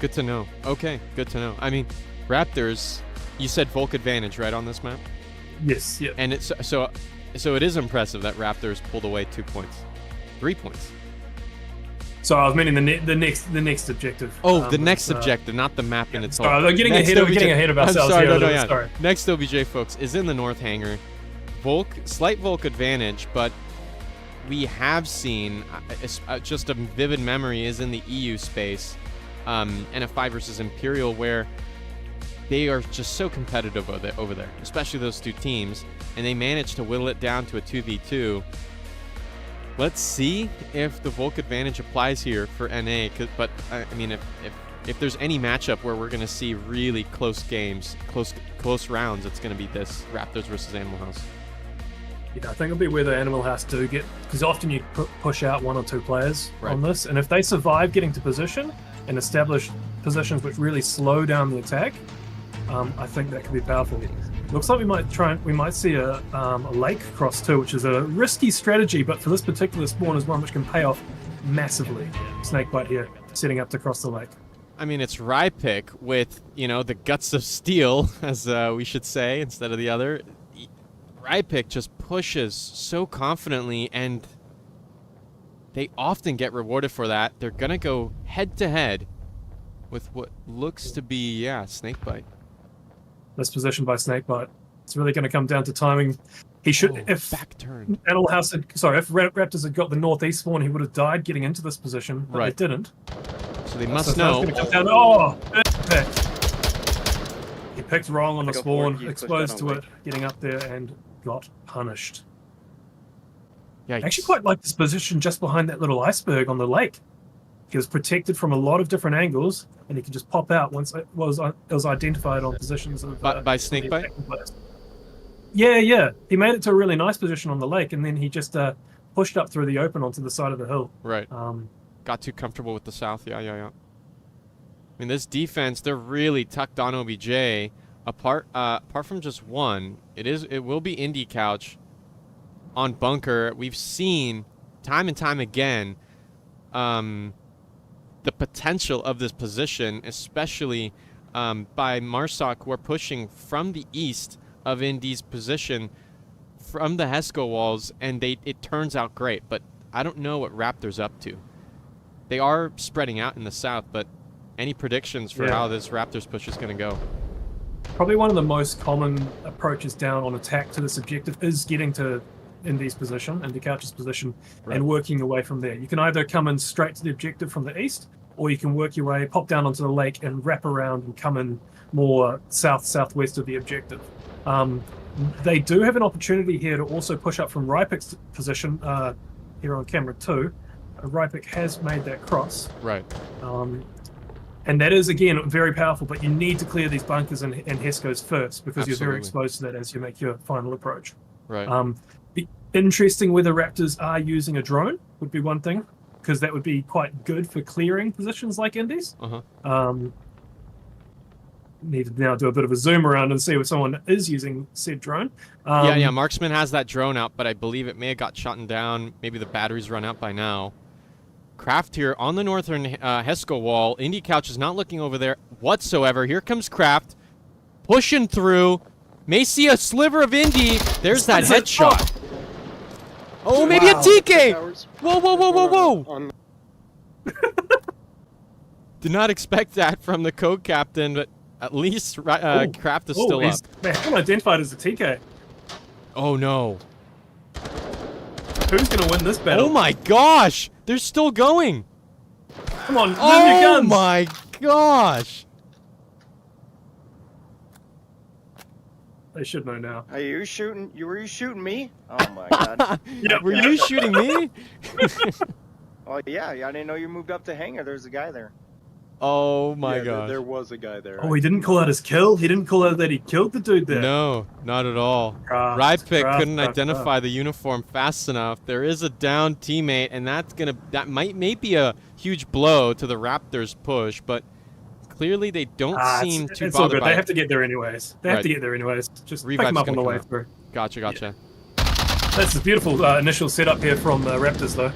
Good to know. Okay, good to know. I mean, Raptors, you said Volk advantage, right, on this map? Yes, yeah. And it's so it is impressive that Raptors pulled away 2 points. 3 points. So I was meaning the next objective. Oh, the next objective, not the map in itself. Sorry, we're getting ahead of ourselves. I'm sorry, here. Sorry. Next OBJ, folks, is in the north hangar. Slight Volk advantage, but we have seen just a vivid memory is in the EU space. NF5 versus Imperial, where they are just so competitive over there, especially those two teams, and they managed to whittle it down to a 2v2. Let's see if the Volk advantage applies here for NA, but I mean, if there's any matchup where we're going to see really close games, close rounds, it's going to be this Raptors versus Animal House. Yeah, I think it'll be where the Animal House do get, because often you push out 1 or 2 players on this, and if they survive getting to position and establish positions which really slow down the attack, I think that could be powerful. Looks like we might see a lake cross too, which is a risky strategy, but for this particular spawn is one which can pay off massively. Snakebite here, setting up to cross the lake. I mean, it's Rypick with, the guts of steel, as we should say, instead of the other. Rypick just pushes so confidently, and they often get rewarded for that. They're going to go head-to-head with what looks to be, Snakebite. This position by Snakebite. It's really going to come down to timing. He should, if back turn. Animal House if Raptors had got the northeast spawn, he would have died getting into this position, but they didn't. So they must know. Come down. Oh, perfect. He picked wrong on the spawn, exposed to it, getting up there, and got punished. Yikes. I actually quite like this position just behind that little iceberg on the lake. He was protected from a lot of different angles, and he could just pop out once it was identified on positions of, by Snakebite. Yeah. He made it to a really nice position on the lake, and then he just pushed up through the open onto the side of the hill. Right. Got too comfortable with the south. Yeah. I mean, this defense, they're really tucked on OBJ. Apart from just one, it will be Indy Couch on bunker. We've seen time and time again the potential of this position, especially by Marsoc, who are pushing from the east of Indy's position from the Hesco walls, and it turns out great. But I don't know what Raptor's up to. They are spreading out in the south, but any predictions for how this Raptors push is going to go? Probably one of the most common approaches down on attack to this objective is getting to Indy's position, Indy Couch's position, and working your way from there. You can either come in straight to the objective from the east, or you can work your way, pop down onto the lake, and wrap around and come in more southwest of the objective. They do have an opportunity here to also push up from Rypik's position here on camera 2. Rypik has made that cross. Right. And that is, again, very powerful, but you need to clear these bunkers and Hescos first because you're very Absolutely. exposed to that as you make your final approach. Right. Be interesting whether Raptors are using a drone would be one thing, because that would be quite good for clearing positions like Indies. Need to now do a bit of a zoom around and see if someone is using said drone. Yeah, Marksman has that drone out, but I believe it may have got shot down. Maybe the batteries run out by now. Kraft here on the northern Hesco wall. Indy Couch is not looking over there whatsoever. Here comes Kraft, pushing through. May see a sliver of Indy. There's that headshot. Oh, maybe a TK. Whoa, whoa, whoa, whoa, whoa. Did not expect that from the co-captain, but at least Kraft is still up. Man, I'm identified as a TK. Oh, no. Who's going to win this battle? Oh, my gosh. They're still going. Come on, move your Oh, guns. my gosh. They should know now. Are you shooting? Were you shooting me? Oh my god. Were you shooting me? Oh yeah, I didn't know you moved up the hangar. There's a guy there. Oh my gosh. There was a guy there. Oh, he didn't call out his kill? He didn't call out that he killed the dude there? No, not at all. Rypik couldn't identify the uniform fast enough. There is a down teammate, and that might be a huge blow to the Raptors' push, but clearly they don't seem too it's all bothered good. by They it. have to get there anyways. They have to get there anyways. Just pick them up on the way through. Gotcha. That's a beautiful initial setup here from the Raptors, though.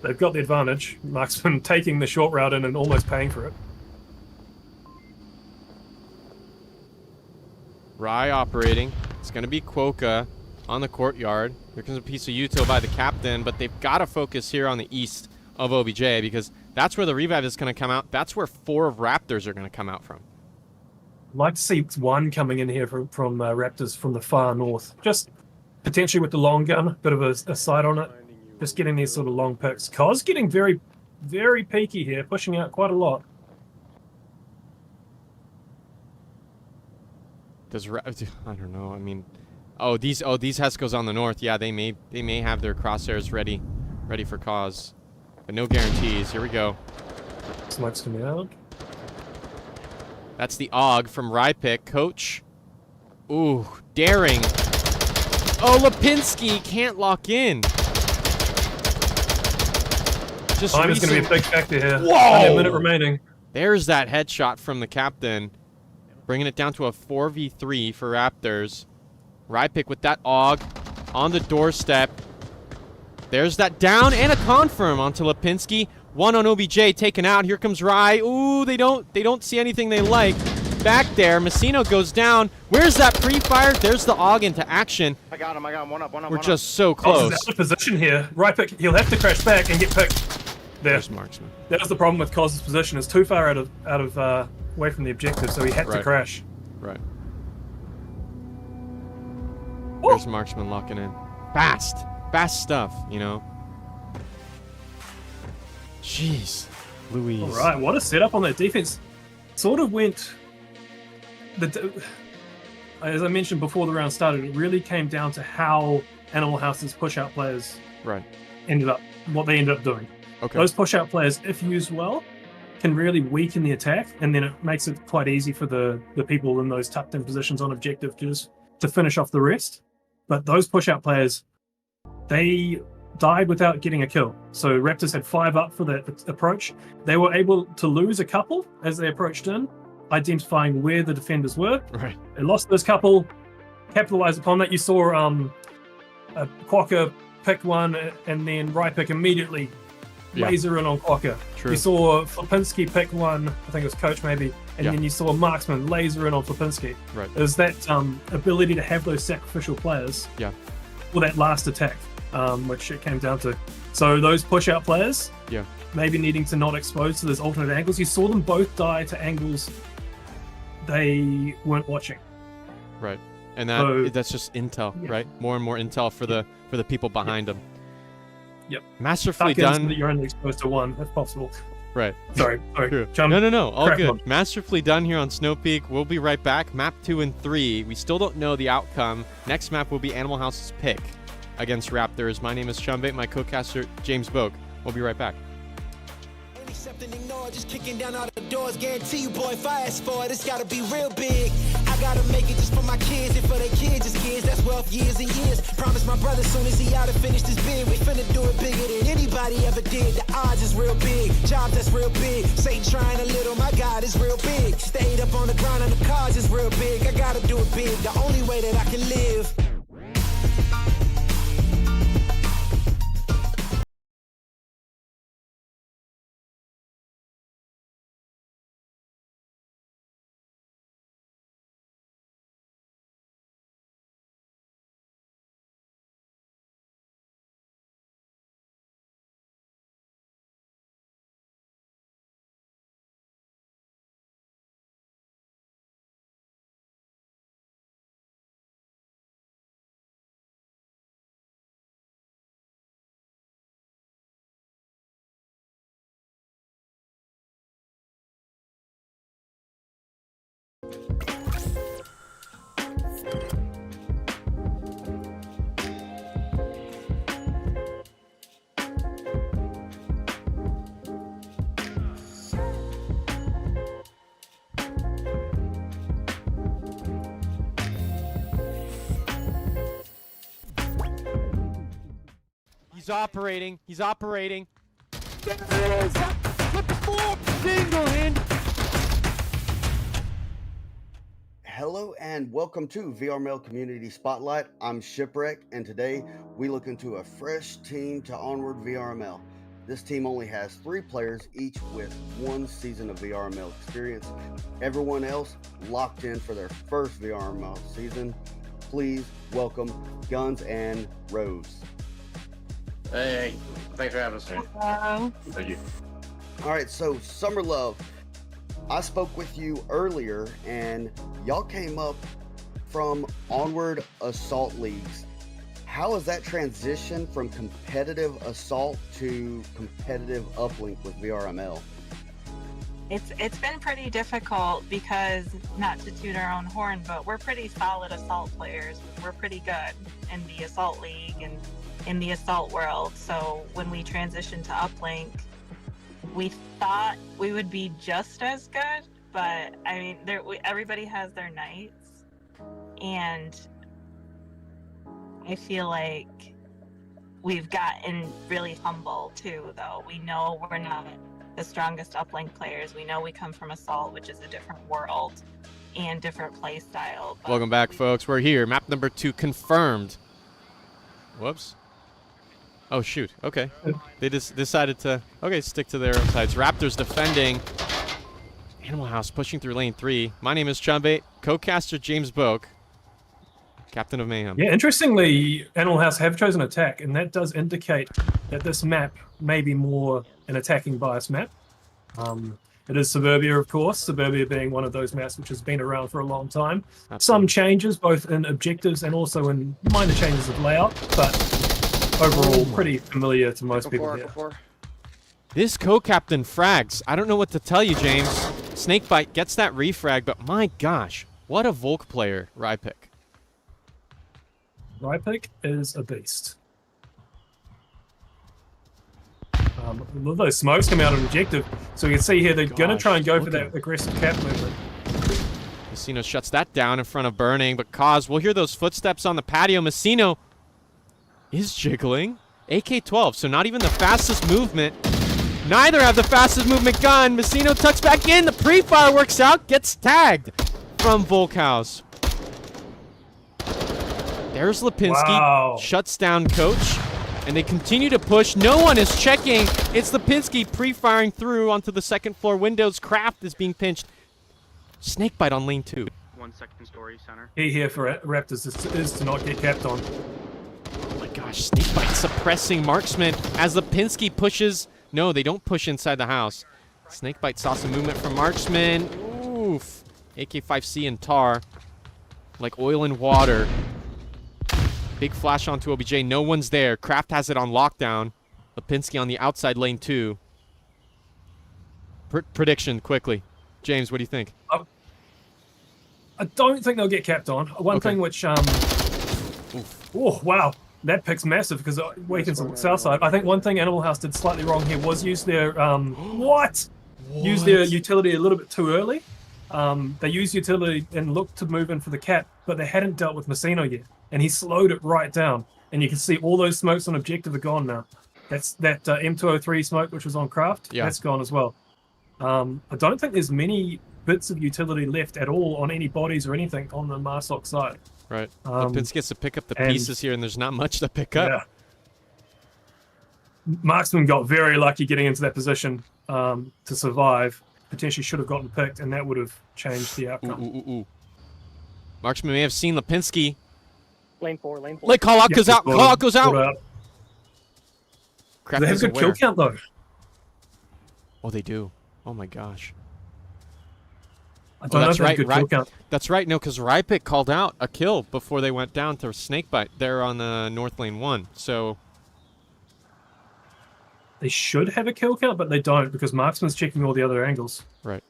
They've got the advantage. Marksman taking the short route in and almost paying for it. Rye operating. It's going to be Quokka on the courtyard. Here comes a piece of util by the captain, but they've got to focus here on the east of OBJ because that's where the revive is going to come out. That's where 4 of Raptors are going to come out from. I'd like to see one coming in here from Raptors from the far north. Just potentially with the long gun, bit of a sight on it. Just getting these sort of long picks. Cos getting very, very peaky here, pushing out quite a lot. I don't know. I mean, these Hescos on the north. Yeah, they may have their crosshairs ready for Cos, but no guarantees. Here we go. Smoke's coming out. That's the AUG from Rypik. Coach. Ooh, daring. Oh, Lipinski can't lock in. Time is going to be a big factor here. Whoa! Only a minute remaining. There's that headshot from the captain. Bringing it down to a 4v3 for Raptors. Rypik with that AUG on the doorstep. There's that down and a confirm onto Lipinski. 1 on OBJ taken out. Here comes Rye. Ooh, they don't see anything they like. Back there, Messino goes down. Where's that pre-fire? There's the AUG into action. I got him. One up. We're just so close. Cos is out of position here. Rypik, he'll have to crash back and get picked. There's Marksman. That was the problem with Cos's position. It's too far out of away from the objective, so he had to crash. Right. There's Marksman locking in. Fast stuff, you know. Jeez, Louise. All right, what a setup on that defense. Sort of went. As I mentioned before the round started, it really came down to how Animal House's push-out players ended up doing. Okay. Those push-out players, if used well, can really weaken the attack, and then it makes it quite easy for the people in those tucked-in positions on objective to finish off the rest. But those push-out players, they died without getting a kill. So Raptors had 5 up for that approach. They were able to lose a couple as they approached in, identifying where the defenders were. Right. They lost those couple, capitalized upon that. You saw Quokka pick one, and then Rypik immediately laser in on Quokka. True. You saw Flipinski pick one, I think it was Coach maybe, and then you saw Marksman laser in on Flipinski. Right. There's that ability to have those sacrificial players for that last attack, which it came down to. So those push-out players, maybe needing to not expose to those alternate angles. You saw them both die to angles they weren't watching. Right. And that's just intel, right? More and more intel for the people behind them. Yep. Masterfully done. That you're only exposed to one, if possible. Right. Sorry. True. Chum, No. All crack good. on. Masterfully done here on Snow Peak. We'll be right back. Map 2 and 3. We still don't know the outcome. Next map will be Animal House's pick against Raptors. My name is Chumbate, my co-caster James Boak. We'll be right back. Accept and ignore, just kicking down all the doors. Guarantee you, boy, if I ask for it, it's gotta be real big. I gotta make it just for my kids and for their kids' kids. That's wealth years and years. Promise my brother soon as he out and finished his bid, we finna do it bigger than anybody ever did. The odds is real big, jobs that's real big. Satan trying a little, my God is real big. Stayed up on the ground and the cars is real big. I gotta do it big, the only way that I can live. He's operating. He's operating. Yes! Flip the ball! Single hand. Hello and welcome to VRML Community Spotlight. I'm Shipwreck, and today we look into a fresh team to Onward VRML. This team only has 3 players, each with 1 season of VRML experience. Everyone else locked in for their first VRML season. Please welcome Guns and Rose. Hey, thanks for having us here. Hello. Thank you. All right, so Summer Love, I spoke with you earlier, and y'all came up from Onward Assault Leagues. How is that transition from competitive assault to competitive uplink with VRML? It's been pretty difficult because, not to toot our own horn, but we're pretty solid assault players. We're pretty good in the assault league and in the assault world. So when we transitioned to uplink, we thought we would be just as good, but I mean, everybody has their nights, and I feel like we've gotten really humble too, though. We know we're not the strongest uplink players. We know we come from assault, which is a different world and different play style. Welcome back, folks. We're here. Map number 2 confirmed. Whoops. Oh, shoot. Okay. They just decided to, stick to their own sides. Raptors defending. Animal House pushing through lane 3. My name is Chumbate, co-caster James Boak, captain of Mayhem. Yeah, interestingly, Animal House have chosen attack, and that does indicate that this map may be more an attacking bias map. It is Suburbia, of course, Suburbia being one of those maps which has been around for a long time. Absolutely. Some changes, both in objectives and also in minor changes of layout, but overall pretty familiar to most people here. This co-captain frags. I don't know what to tell you, James. Snakebite gets that refrag, but my gosh, what a Volk player, Rypick. Rypick is a beast. Look at those smokes come out of objective. So you can see here they're going to try and go for that aggressive cap movement. Messino shuts that down in front of Burning, but Cause, we'll hear those footsteps on the patio. Messino is jiggling. AK-12, so not even the fastest movement. Neither have the fastest movement gun. Messino tucks back in. The pre-fire works out. Gets tagged from Volkhouse. There's Lipinski. Wow. Shuts down Coach. And they continue to push. No one is checking. It's Lipinski pre-firing through onto the second floor windows. Kraft is being pinched. Snakebite on lane 2. 1 second story center. Key here for Raptors is to not get capped on. Oh my gosh, Snakebite suppressing Marksman as Lipinski pushes. No, they don't push inside the house. Snakebite saw some movement from Marksman. Oof. AK-5C and Tar. Like oil and water. Big flash onto OBJ. No one's there. Kraft has it on lockdown. Lipinski on the outside lane 2. Prediction quickly. James, what do you think? I don't think they'll get capped on. One thing which oh wow, that pick's massive because it weakens the south side. I think one thing Animal House did slightly wrong here was use their use their utility a little bit too early. They used utility and looked to move in for the cap, but they hadn't dealt with Messino yet, and he slowed it right down. And you can see all those smokes on objective are gone now. That's that M203 smoke which was on craft. Yeah. That's gone as well. I don't think there's many bits of utility left at all on any bodies or anything on the Marsoc side. Right. Lipinski gets to pick up the pieces here, and there's not much to pick up. Yeah. Marksman got very lucky getting into that position to survive. Potentially should have gotten picked, and that would have changed the outcome. Marksman may have seen Lipinski. Lane 4, lane 4. Like, call out goes out. Call out goes out. They have a good kill count, though. Oh, they do. Oh, my gosh. I don't know if that's good kill count. That's right. No, because Rypick called out a kill before they went down to Snakebite. They're on the North Lane 1, so... They should have a kill count, but they don't because Marksman's checking all the other angles. Right.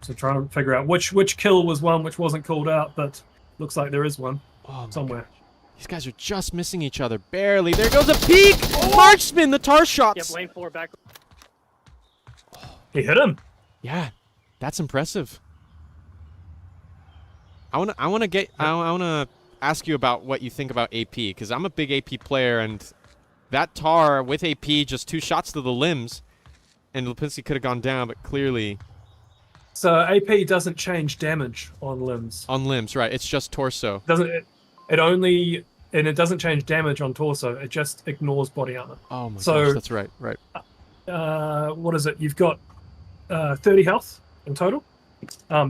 So trying to figure out which kill was one which wasn't called out, but looks like there is one somewhere. Gosh. These guys are just missing each other barely. There goes a peek! Marksman, the tar shots! Yep, lane 4 back. He hit him. Yeah, that's impressive. I wanna ask you about what you think about AP because I'm a big AP player, and that tar with AP, just 2 shots to the limbs, and Lipinski could have gone down, but clearly. So AP doesn't change damage on limbs. On limbs, right? It's just torso. It doesn't change damage on torso. It just ignores body armor. Oh my gosh, that's right. Right. What is it? You've got 30 health in total.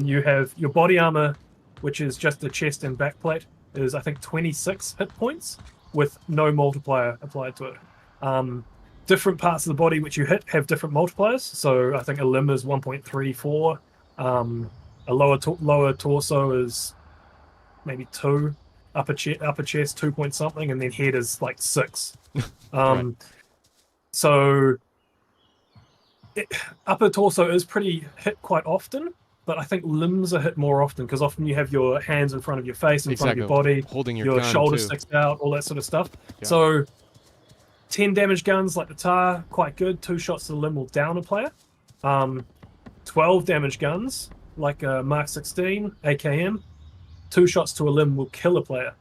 You have your body armor, which is just the chest and back plate, is I think 26 hit points with no multiplier applied to it. Different parts of the body which you hit have different multipliers. So I think a limb is 1.34. A lower torso is maybe 2. Upper chest 2 point something, and then head is like 6. Right. So upper torso is pretty hit quite often, but I think limbs are hit more often because often you have your hands in front of your face, in front of your body, holding your gun shoulders too. sticks out, all that sort of stuff. Yeah. So 10 damage guns like the tar, quite good. 2 shots to the limb will down a player. 12 damage guns like a Mark 16 AKM. 2 shots to a limb will kill a player,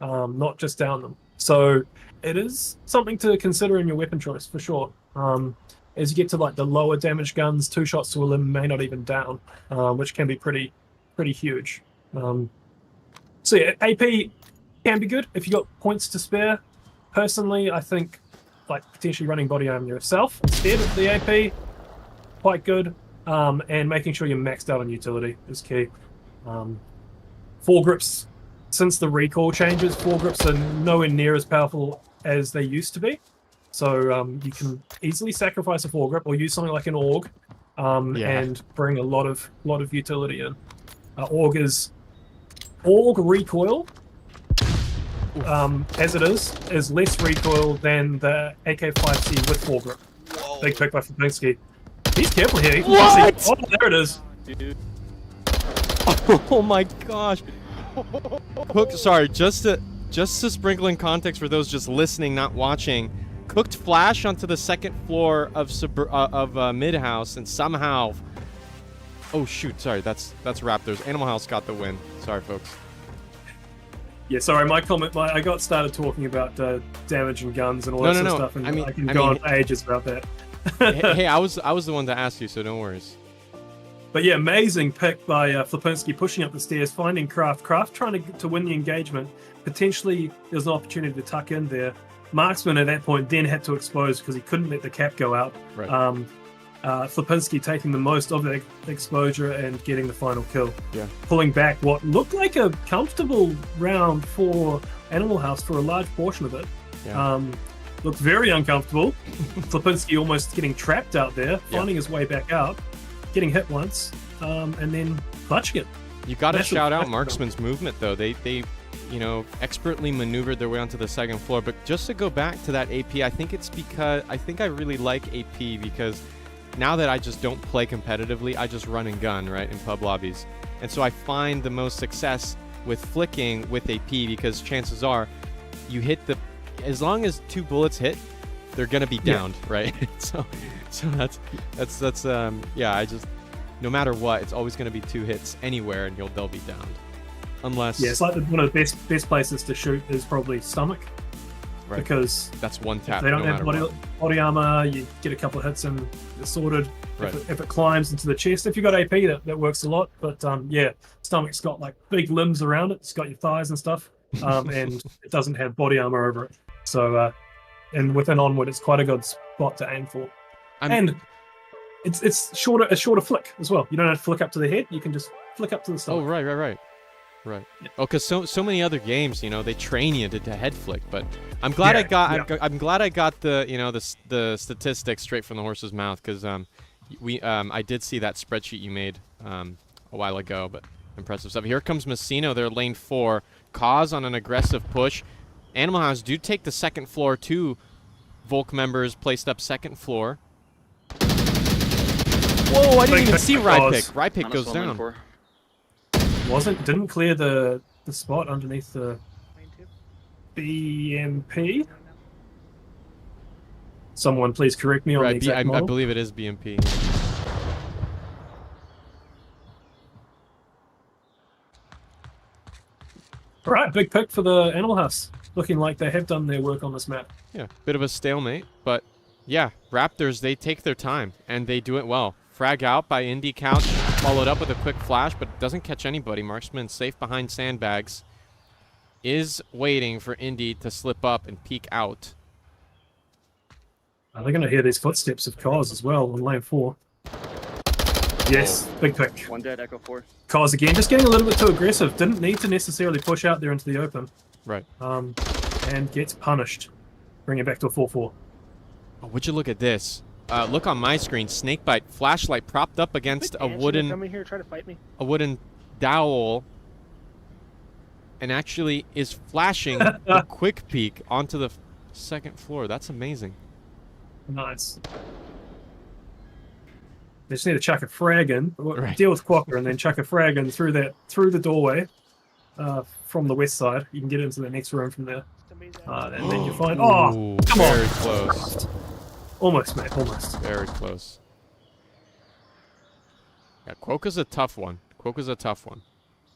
not just down them. So it is something to consider in your weapon choice for sure. As you get to like the lower damage guns, 2 shots to a limb may not even down, which can be pretty huge. So yeah, AP can be good if you got points to spare. Personally, I think like potentially running body armor yourself instead of the AP, quite good. And making sure you're maxed out on utility is key. Foregrips, since the recall changes, foregrips are nowhere near as powerful as they used to be. So you can easily sacrifice a foregrip or use something like an AUG and bring a lot of utility in. AUG recoil, as it is less recoil than the AK-5C with foregrip. Whoa. Big pick by Lipinski. He's careful here. What? Oh, there it is. Dude. Oh my gosh. Hook, sorry, just to sprinkle in context for those just listening, not watching. Cooked flash onto the second floor of Mid House, and somehow, oh shoot, sorry, that's Raptors. Animal House got the win. Sorry, folks. Yeah, sorry, my comment. I got started talking about damage and guns and all that sort of stuff, and I can go on ages about that. Hey, I was the one to ask you, so no worries. But yeah, amazing pick by Lipinski, pushing up the stairs, finding Kraft trying to win the engagement. Potentially, there's an opportunity to tuck in there. Marksman at that point then had to expose because he couldn't let the cap go out. Right. Lipinski taking the most of the exposure and getting the final kill. Yeah. Pulling back what looked like a comfortable round for Animal House for a large portion of it. Yeah. Looked very uncomfortable. Lipinski almost getting trapped out there, finding his way back out, getting hit once, and then clutching it. You got to shout out Marksman's movement though. They you know, expertly maneuvered their way onto the second floor. But just to go back to that AP, I think it's because I think I really like AP because now that I just don't play competitively, I just run and gun, right, in pub lobbies. And so I find the most success with flicking with AP because chances are you hit the, as long as 2 bullets hit, they're going to be downed, right? so that's yeah, I just, no matter what, it's always going to be 2 hits anywhere and they'll be downed. Unless... Yeah, it's like one of the best places to shoot is probably stomach. Right. Because that's one tap. If they don't no have body armor, you get a couple of hits and it's sorted. Right. If it climbs into the chest, if you got AP, that works a lot. But yeah, stomach's got like big limbs around it. It's got your thighs and stuff, and it doesn't have body armor over it. So, and within Onward, it's quite a good spot to aim for. And it's a shorter flick as well. You don't have to flick up to the head. You can just flick up to the stomach. Oh, right. Oh, because so many other games, you know, they train you to head flick. But I'm glad I got the, you know, the statistics straight from the horse's mouth, because I did see that spreadsheet you made a while ago. But impressive stuff. Here comes Messino. They're lane 4. Cause on an aggressive push. Animal House do take the second floor. 2 Volk members placed up second floor. Whoa! I didn't even see Rypick. Rypick goes down. Didn't clear the spot underneath the BMP. Someone please correct me on the exact model. I believe it is BMP. All right, big pick for the Animal House. Looking like they have done their work on this map. Yeah, bit of a stalemate, but yeah, Raptors, they take their time and they do it well. Frag out by Indy Couch, followed up with a quick flash, but doesn't catch anybody. Marksman safe behind sandbags. Is waiting for Indy to slip up and peek out. They're going to hear these footsteps of cars as well on lane 4. Yes, big pick. One dead, Echo 4. Cars again, just getting a little bit too aggressive. Didn't need to necessarily push out there into the open. Right. And gets punished. Bring it back to a 4-4. Oh, would you look at this? Look on my screen. Snakebite flashlight propped up against a wooden. Come in here, try to fight me. A wooden dowel, and actually is flashing the quick peek onto the second floor. That's amazing. Nice. They just need to chuck a frag in, right. Deal with Quokka, and then chuck a frag in through the doorway from the west side. You can get into the next room from there, and then you find. Oh, come on! Very close. Almost, mate. Almost. Very close. Yeah, Quokka's a tough one.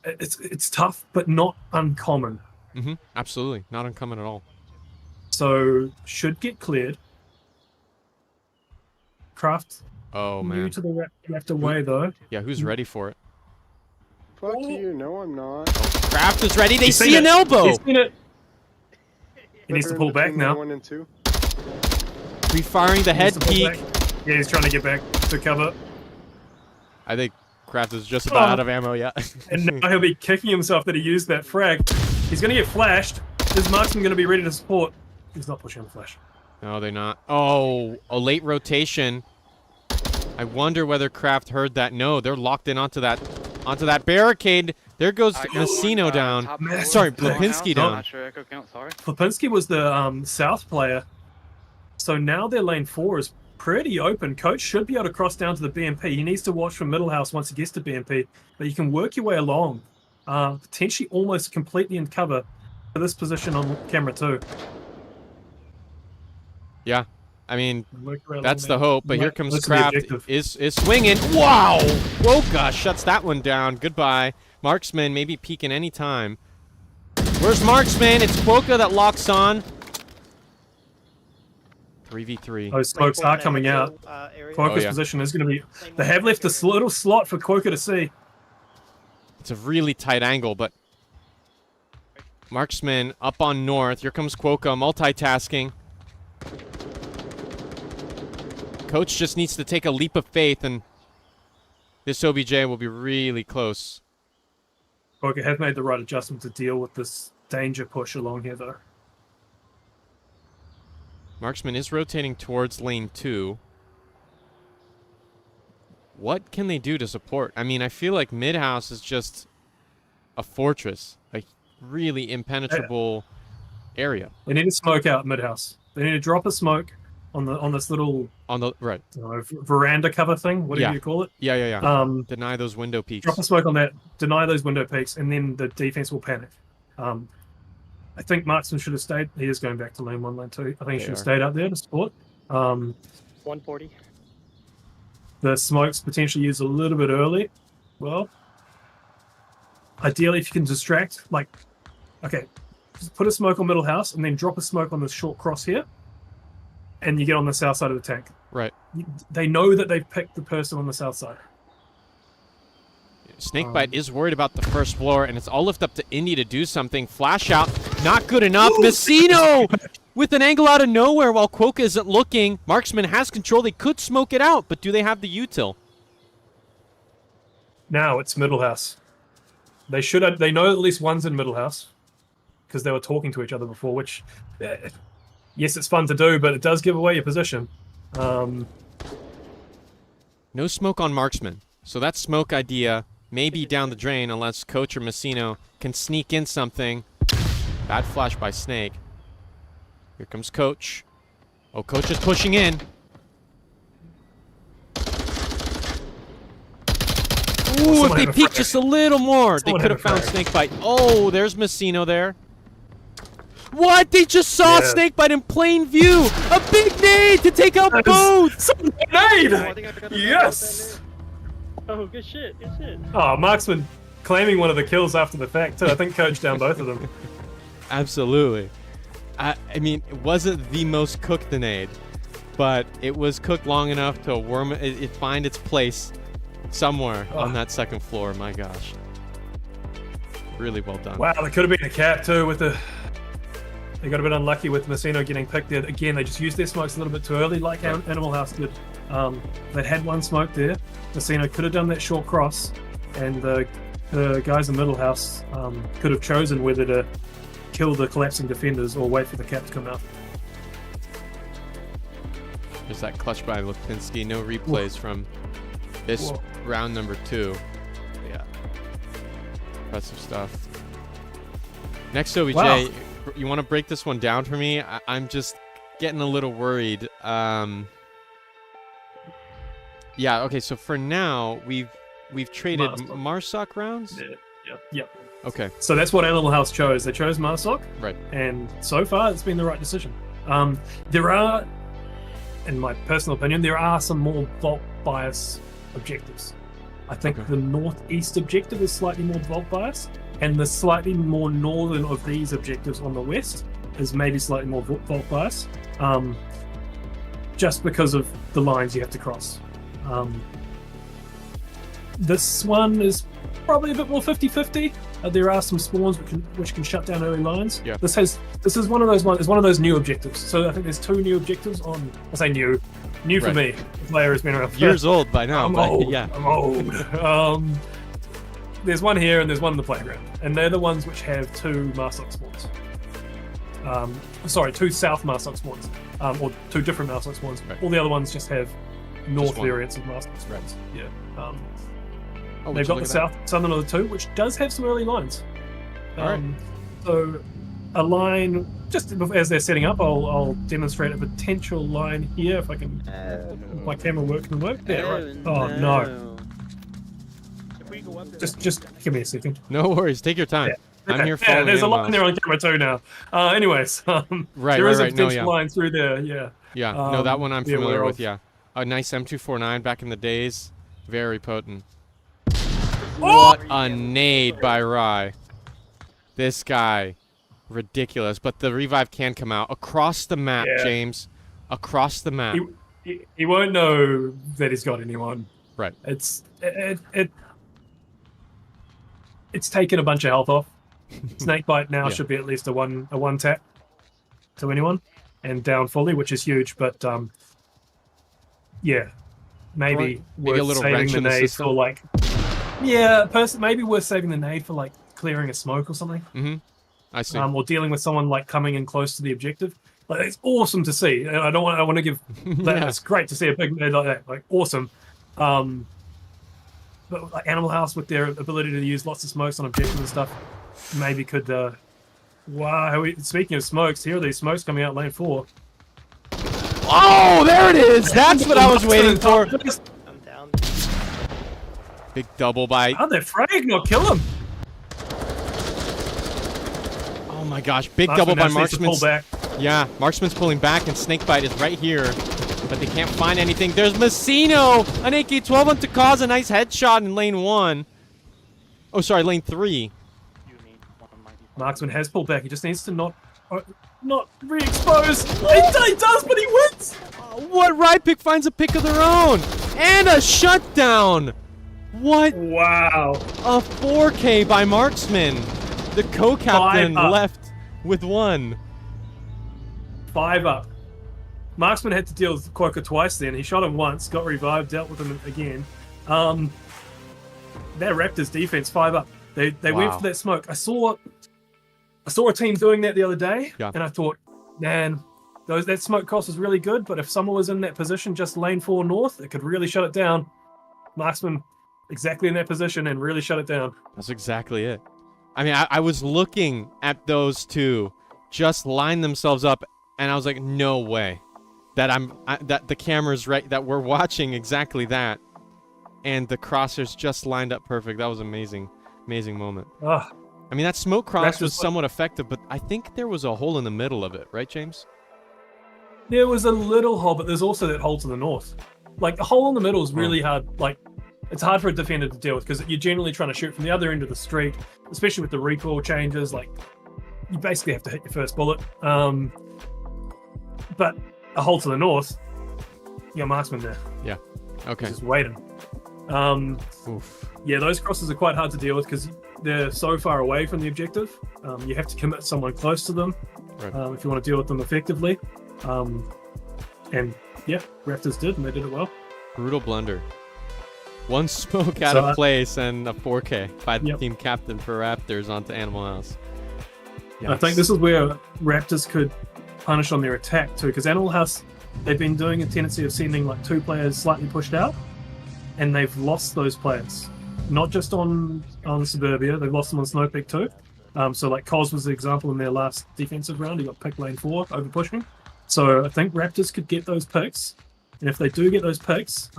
It's tough, but not uncommon. Mm-hmm. Absolutely, not uncommon at all. So should get cleared. Craft. Oh man. New to the left away though. Yeah, who's ready for it? Fuck you! No, I'm not. Craft is ready. They see an elbow. He's seen it. He needs to pull back now. 1 and 2. Refiring the head peek. Yeah, he's trying to get back to cover. I think Kraft is just about out of ammo, yeah. And now he'll be kicking himself that he used that frag. He's going to get flashed. His marksman going to be ready to support. He's not pushing the flash. No, they're not. Oh, a late rotation. I wonder whether Kraft heard that. No, they're locked in onto that barricade. There goes Messino down. Sorry, Lipinski down. Lipinski was the south player. So now their lane 4 is pretty open. Coach should be able to cross down to the BMP. He needs to watch from middle house once he gets to BMP. But you can work your way along. Potentially almost completely in cover for this position on camera too. Yeah. I mean, that's the hope, but here comes Kraft. Is swinging. Wow! Quokka shuts that one down. Goodbye. Marksman maybe peeking any time. Where's Marksman? It's Quokka that locks on. 3v3. Those smokes are coming out. Quokka's position is going to be... They have left a little slot for Quokka to see. It's a really tight angle, but... Marksman up on north. Here comes Quokka, multitasking. Coach just needs to take a leap of faith, and this OBJ will be really close. Quokka have made the right adjustment to deal with this danger push along here, though. Marksman is rotating towards lane 2. What can they do to support? I mean, I feel like mid-house is just a fortress. Like, really impenetrable area. They need to smoke out mid-house. They need to drop a smoke on this little veranda cover thing. What do you call it? Yeah. Deny those window peaks. Drop a smoke on that. Deny those window peaks, and then the defense will panic. I think Marksman should have stayed. He is going back to lane 1, lane 2. I think he should have stayed out there to support. 140. The smokes potentially used a little bit early. Well, ideally, if you can distract, just put a smoke on middle house and then drop a smoke on the short cross here, and you get on the south side of the tank. Right. They know that they've picked the person on the south side. Snakebite is worried about the first floor, and it's all left up to Indy to do something. Flash out, not good enough. Messino with an angle out of nowhere while Quokka isn't looking. Marksman has control. They could smoke it out, but do they have the util? Now it's middle house. They should have. They know at least one's in middle house because they were talking to each other before. Which, yes, it's fun to do, but it does give away your position. No smoke on Marksman, so that smoke idea may be down the drain unless Coach or Messino can sneak in something. Bad flash by Snake. Here comes Coach. Oh, Coach is pushing in. Ooh, if they peeked just a little more, they could have found Snakebite. Oh, there's Messino there. What? They just saw Snakebite in plain view. A big nade to take out both. Nade! Yes! Oh, good shit, good shit. Oh, Marksman claiming one of the kills after the fact, too. I think Coach down both of them. Absolutely. I mean, it wasn't the most cooked nade, but it was cooked long enough to find its place somewhere on that second floor. My gosh. Really well done. Wow, they could have been a cap, too, with the... They got a bit unlucky with Messino getting picked there. Again, they just used their smokes a little bit too early, like Animal House did. They had one smoke there. Messino could have done that short cross, and the guys in middle house could have chosen whether to kill the collapsing defenders or wait for the cap to come out. There's that clutch by Lipinski. No replays from this round number 2. Yeah. Impressive stuff. Next OBJ. Wow. You want to break this one down for me? I'm just getting a little worried. Yeah, okay, so for now, we've traded Marsoc rounds? Yep. Okay. So that's what Animal House chose. They chose Marsoc. Right. And so far, it's been the right decision. There are, in my personal opinion, there are some more vault bias objectives. I think the northeast objective is slightly more vault bias, and the slightly more northern of these objectives on the west is maybe slightly more vault bias, just because of the lines you have to cross. This one is probably a bit more 50-50. There are some spawns which can shut down early lines. Yeah. This is one of those one of those new objectives. So I think there's 2 new objectives on. I say new for me. The player has been around years old by now. I'm old. There's one here and there's one in the playground, and they're the ones which have 2 Marsoc spawns. 2 South Marsoc spawns, or 2 different Marsoc spawns. Right. All the other ones just have north variants of Marsoc spawns. Right. Yeah. They've got the southern of the 2, which does have some early lines. So a line, just as they're setting up, I'll demonstrate a potential line here if I can. If my camera work can work. Yeah, right. Oh no. Just give me a second. No worries, take your time. Yeah. I'm here following. There's a line there on camera too now. Anyways, there is a potential line through there. Yeah. Yeah. No, that one I'm familiar with. Yeah. A nice M249 back in the days. Very potent. What a nade by Rye. This guy. Ridiculous. But the revive can come out. Across the map, James. Across the map. He won't know that he's got anyone. Right. It's taken a bunch of health off. Snakebite now should be at least a one tap to anyone. And down fully, which is huge. But, maybe worth saving the nade for like... Yeah, maybe worth saving the nade for like clearing a smoke or something. Mm-hmm. I see. Or dealing with someone like coming in close to the objective. Like it's awesome to see. I want to give. It's great to see a big nade like that. Like awesome. But like Animal House with their ability to use lots of smokes on objectives and stuff, maybe could Wow. Speaking of smokes, here are these smokes coming out lane 4. Oh, there it is. That's what I was waiting for. I'm down. Big double by. How'd that frag not kill him? Oh my gosh, big double by Marksman. Yeah, Marksman's pulling back and Snakebite is right here. But they can't find anything. There's Messino! An AK-12 on to cause a nice headshot in lane 1. Oh, sorry, lane 3. Marksman has pulled back. He just needs to not re-expose. He does, but he wins! What right pick finds a pick of their own? And a shutdown! What? Wow. A 4K by Marksman. The co-captain left with 1. 5 up. Marksman had to deal with Quokka twice then. He shot him once, got revived, dealt with him again. That Raptors defense 5 up. They went for that smoke. I saw a team doing that the other day, and I thought, man, that smoke cost was really good, but if someone was in that position just lane 4 north, it could really shut it down. Marksman exactly in that position and really shut it down. That's exactly it. I mean, I was looking at those two just line themselves up, and I was like, no way. That the camera's right, that we're watching exactly that, and the crosshairs just lined up perfect. That was amazing, amazing moment. I mean, that smoke cross was somewhat effective, but I think there was a hole in the middle of it, right, James? There was a little hole, but there's also that hole to the north. Like, the hole in the middle is really hard. Like, it's hard for a defender to deal with because you're generally trying to shoot from the other end of the street, especially with the recoil changes. Like, you basically have to hit your first bullet. But a hole to the north, you got Marksman there. Yeah. Okay. Just waiting. Yeah, those crosses are quite hard to deal with because they're so far away from the objective. You have to commit someone close to them if you want to deal with them effectively. And yeah, Raptors did, and they did it well. Brutal blunder. 1 smoke out of place and a 4K by the team captain for Raptors onto Animal House. Yikes. I think this is where Raptors could punish on their attack too, because Animal House, they've been doing a tendency of sending like 2 players slightly pushed out, and they've lost those players. Not just on Suburbia, they've lost them on Snowpeak too. So like Cos was the example in their last defensive round. He got picked lane 4 over pushing. So I think Raptors could get those picks, and if they do get those picks,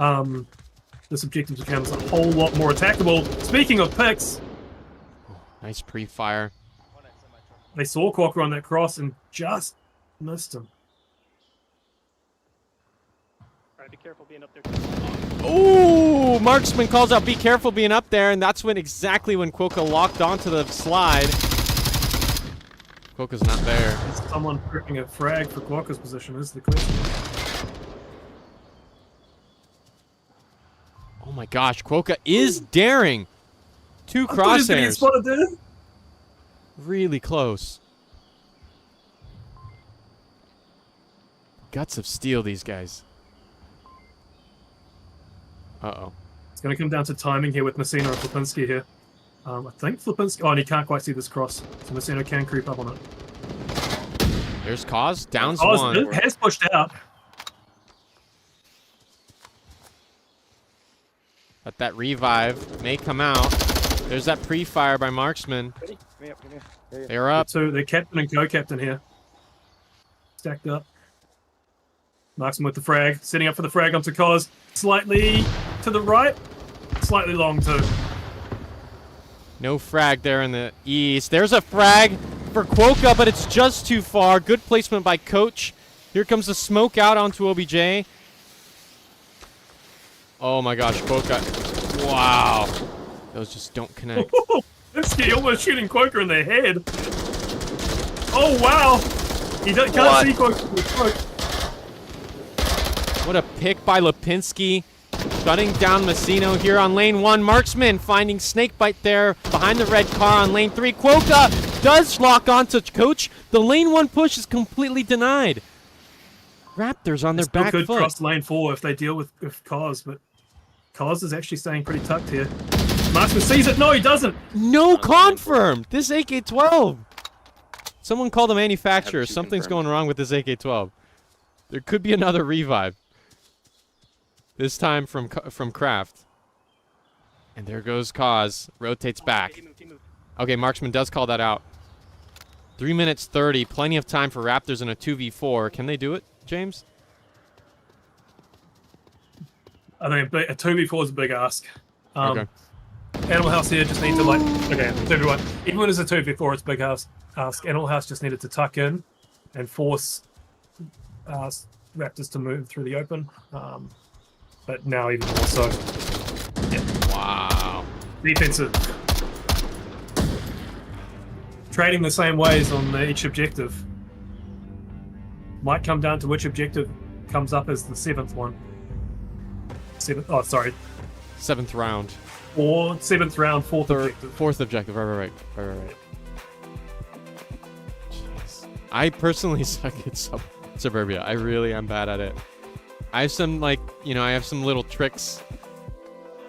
this objective becomes a whole lot more attackable. Speaking of picks, nice pre-fire. They saw Quokka on that cross and just missed him. Alright, be careful being up there. Ooh, Marksman calls out, be careful being up there, and that's exactly when Quokka locked onto the slide. Quokka's not there. Is someone gripping a frag for Quokka's position is the question. Oh my gosh, Quokka is daring. 2 crosshairs. Really close. Guts of steel, these guys. Uh-oh. It's going to come down to timing here with Messino and Flipinski here. I think Flipinski... Oh, and he can't quite see this cross. So Messino can creep up on it. There's Cos. Downs 1. Has pushed out. But that revive may come out. There's that pre-fire by Marksman. They're up. So they're captain and co-captain here. Stacked up. Marksman with the frag. Setting up for the frag onto Cos. Slightly to the right. Slightly long too. No frag there in the east. There's a frag for Quokka, but it's just too far. Good placement by Coach. Here comes the smoke out onto OBJ. Oh my gosh, Quokka. Wow. Those just don't connect. Lipinski almost shooting Quokka in the head. Oh wow. He can't see Quokka with smoke. What a pick by Lipinski. Shutting down Messino here on lane 1. Marksman finding Snakebite there behind the red car on lane 3. Quokka does lock onto Coach. The lane 1 push is completely denied. Raptors on their back foot. Could cross lane 4 if they deal with Cos, but Cos is actually staying pretty tucked here. Marksman sees it. No, he doesn't. No confirmed. This AK-12. Someone call the manufacturer. Something's going wrong with this AK-12. There could be another revive. This time from Kraft. And there goes Cos. Rotates back. Okay, Marksman does call that out. 3 minutes 30. Plenty of time for Raptors in a 2v4. Can they do it, James? I think a 2v4 is a big ask. Okay. Animal House here just need to okay, everyone. Even when it's a 2v4, it's a big ask. Animal House just needed to tuck in and force Raptors to move through the open. But now even more so. Yeah. Wow. Defensive. Trading the same ways on each objective. Might come down to which objective comes up as the 7th one. 7th round. Or 7th round, 4th objective. 4th objective, right. Jeez. I personally suck at Suburbia. I really am bad at it. I have some, I have some little tricks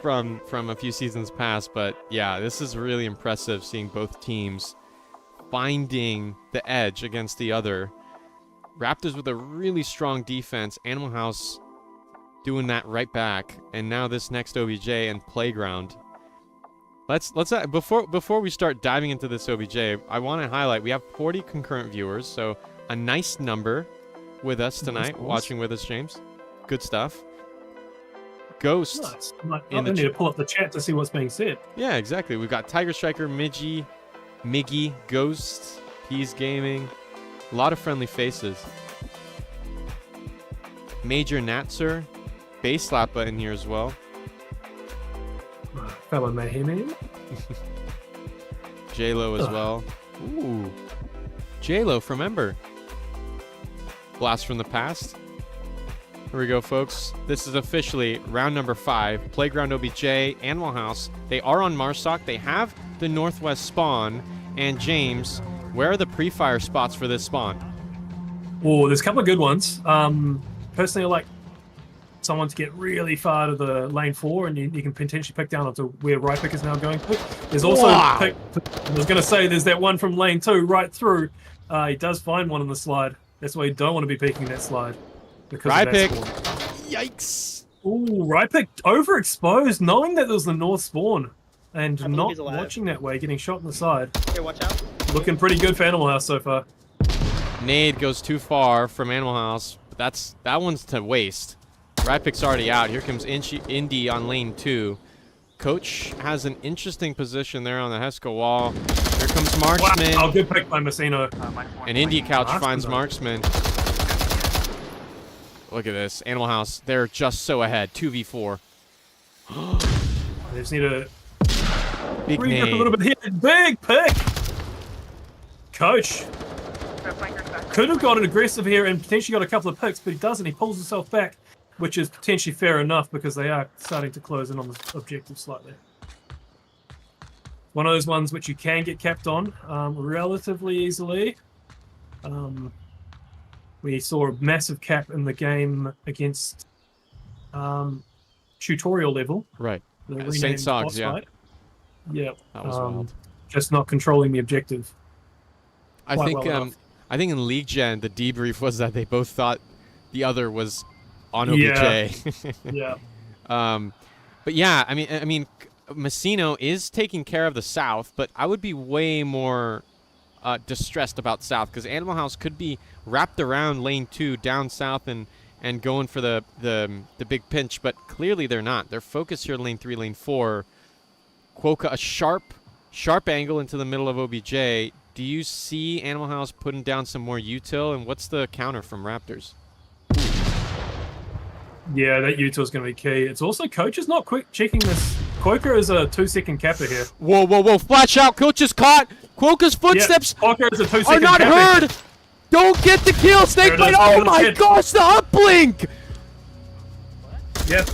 from a few seasons past, but yeah, this is really impressive seeing both teams finding the edge against the other. Raptors with a really strong defense, Animal House doing that right back, and now this next OBJ and Playground. Let's before we start diving into this OBJ, I want to highlight we have 40 concurrent viewers, so a nice number with us tonight, watching with us, James. Good stuff. Ghost. Nice. I need to pull up the chat to see what's being said. Yeah, exactly. We've got Tiger Striker, Miggy, Ghost, Peas Gaming. A lot of friendly faces. Major Natser, Bass Slappa in here as well. Fellow Mayhem. J-Lo as well. Ooh. J-Lo from Ember. Blast from the past. Here we go, folks. This is officially round number 5. Playground OBJ, Animal House. They are on Marsoc. They have the northwest spawn. And James, where are the pre-fire spots for this spawn? Oh, there's a couple of good ones. Personally, I like someone to get really far to the lane 4, and you can potentially pick down onto where Rypick is now going. There's also, I was going to say, there's that one from lane 2 right through. He does find one on the slide. That's why you don't want to be peeking that slide. Rypick. Yikes. Ooh, Rypick overexposed, knowing that there was the north spawn. And not watching that way, getting shot in the side. Hey, watch out. Looking pretty good for Animal House so far. Nade goes too far from Animal House, but that one's to waste. Rypick's already out. Here comes Indy on lane 2. Coach has an interesting position there on the Hesco wall. Here comes Marksman. Wow, good pick by Messino. And Indy Couch finds Marksman. Look at this. Animal House, they're just so ahead. 2v4. They just need to big nade. A little bit here. Big pick! Coach could have gotten aggressive here and potentially got a couple of picks, but he doesn't. He pulls himself back, which is potentially fair enough because they are starting to close in on the objective slightly. One of those ones which you can get capped on relatively easily. We saw a massive cap in the game against tutorial level. Right. St. Sogs, yeah. Yeah. That was wild. Just not controlling the objective. I think in League Gen, the debrief was that they both thought the other was on OBJ. Yeah. But yeah, I mean, Messino is taking care of the South, but I would be way more distressed about South because Animal House could be wrapped around lane 2 down south and going for the big pinch, but clearly they're not. They're focused here lane 3, lane 4. Quokka, a sharp angle into the middle of OBJ. Do you see Animal House putting down some more util, and what's the counter from Raptors? Yeah, that util is going to be key. It's also Coach is not quick checking this. Quokka is a 2-second capper here. Whoa! Flash out! Coach is caught. Quokka's footsteps is a 2-second are not heard. Don't get the kill, Snakebite. Oh my gosh, the uplink! Yep.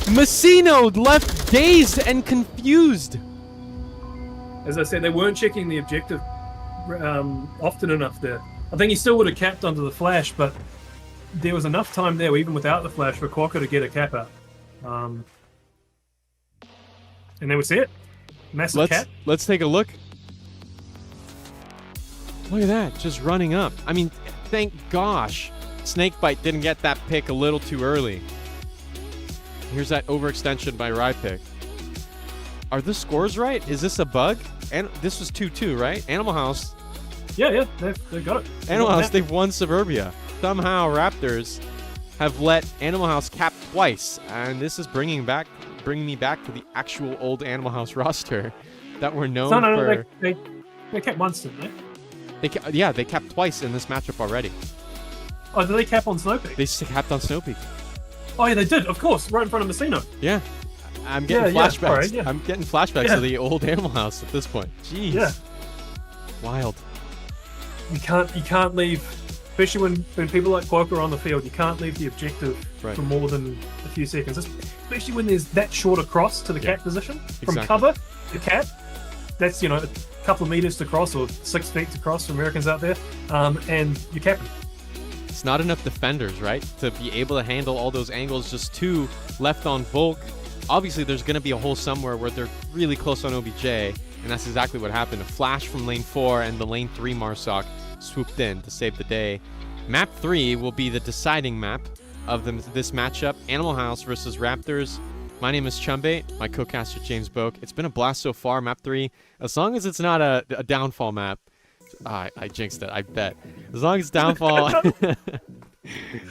Messino left dazed and confused. As I said, they weren't checking the objective often enough there. I think he still would have capped onto the flash, but there was enough time there, even without the flash, for Quokka to get a cap out. And there we see it. Massive cap. Let's take a look. Look at that, just running up. I mean, thank gosh Snakebite didn't get that pick a little too early. Here's that overextension by Rypick. Are the scores right? Is this a bug? And this was 2-2, right? Animal House. Yeah, they've got it. Animal House, they've won Suburbia. Somehow Raptors have let Animal House cap twice, and this is bringing me back to the actual old Animal House roster that we're known for. They capped once, didn't they? They capped twice in this matchup already. Oh, did they cap on Snowpeak? They capped on Snowpeak. Oh yeah, they did, of course, right in front of Messina. Yeah. I'm getting flashbacks. Yeah. I'm getting flashbacks to the old Animal House at this point. Jeez. Yeah. Wild. You can't leave, especially when people like Quoke are on the field, you can't leave the objective for more than a few seconds. Especially when there's that short across to the cap position. From cover to cap, that's, a couple of meters to cross or 6 feet to cross for Americans out there, and you're capping. It's not enough defenders, right, to be able to handle all those angles. Just 2 left on Volk. Obviously, there's going to be a hole somewhere where they're really close on OBJ, and that's exactly what happened. A flash from lane 4, and the lane 3 Marsoc swooped in to save the day. Map 3 will be the deciding map of this matchup. Animal House versus Raptors. My name is Chumbate, my co-caster James Boak. It's been a blast so far, Map 3. As long as it's not a downfall map. I jinxed it, I bet. As long as it's downfall,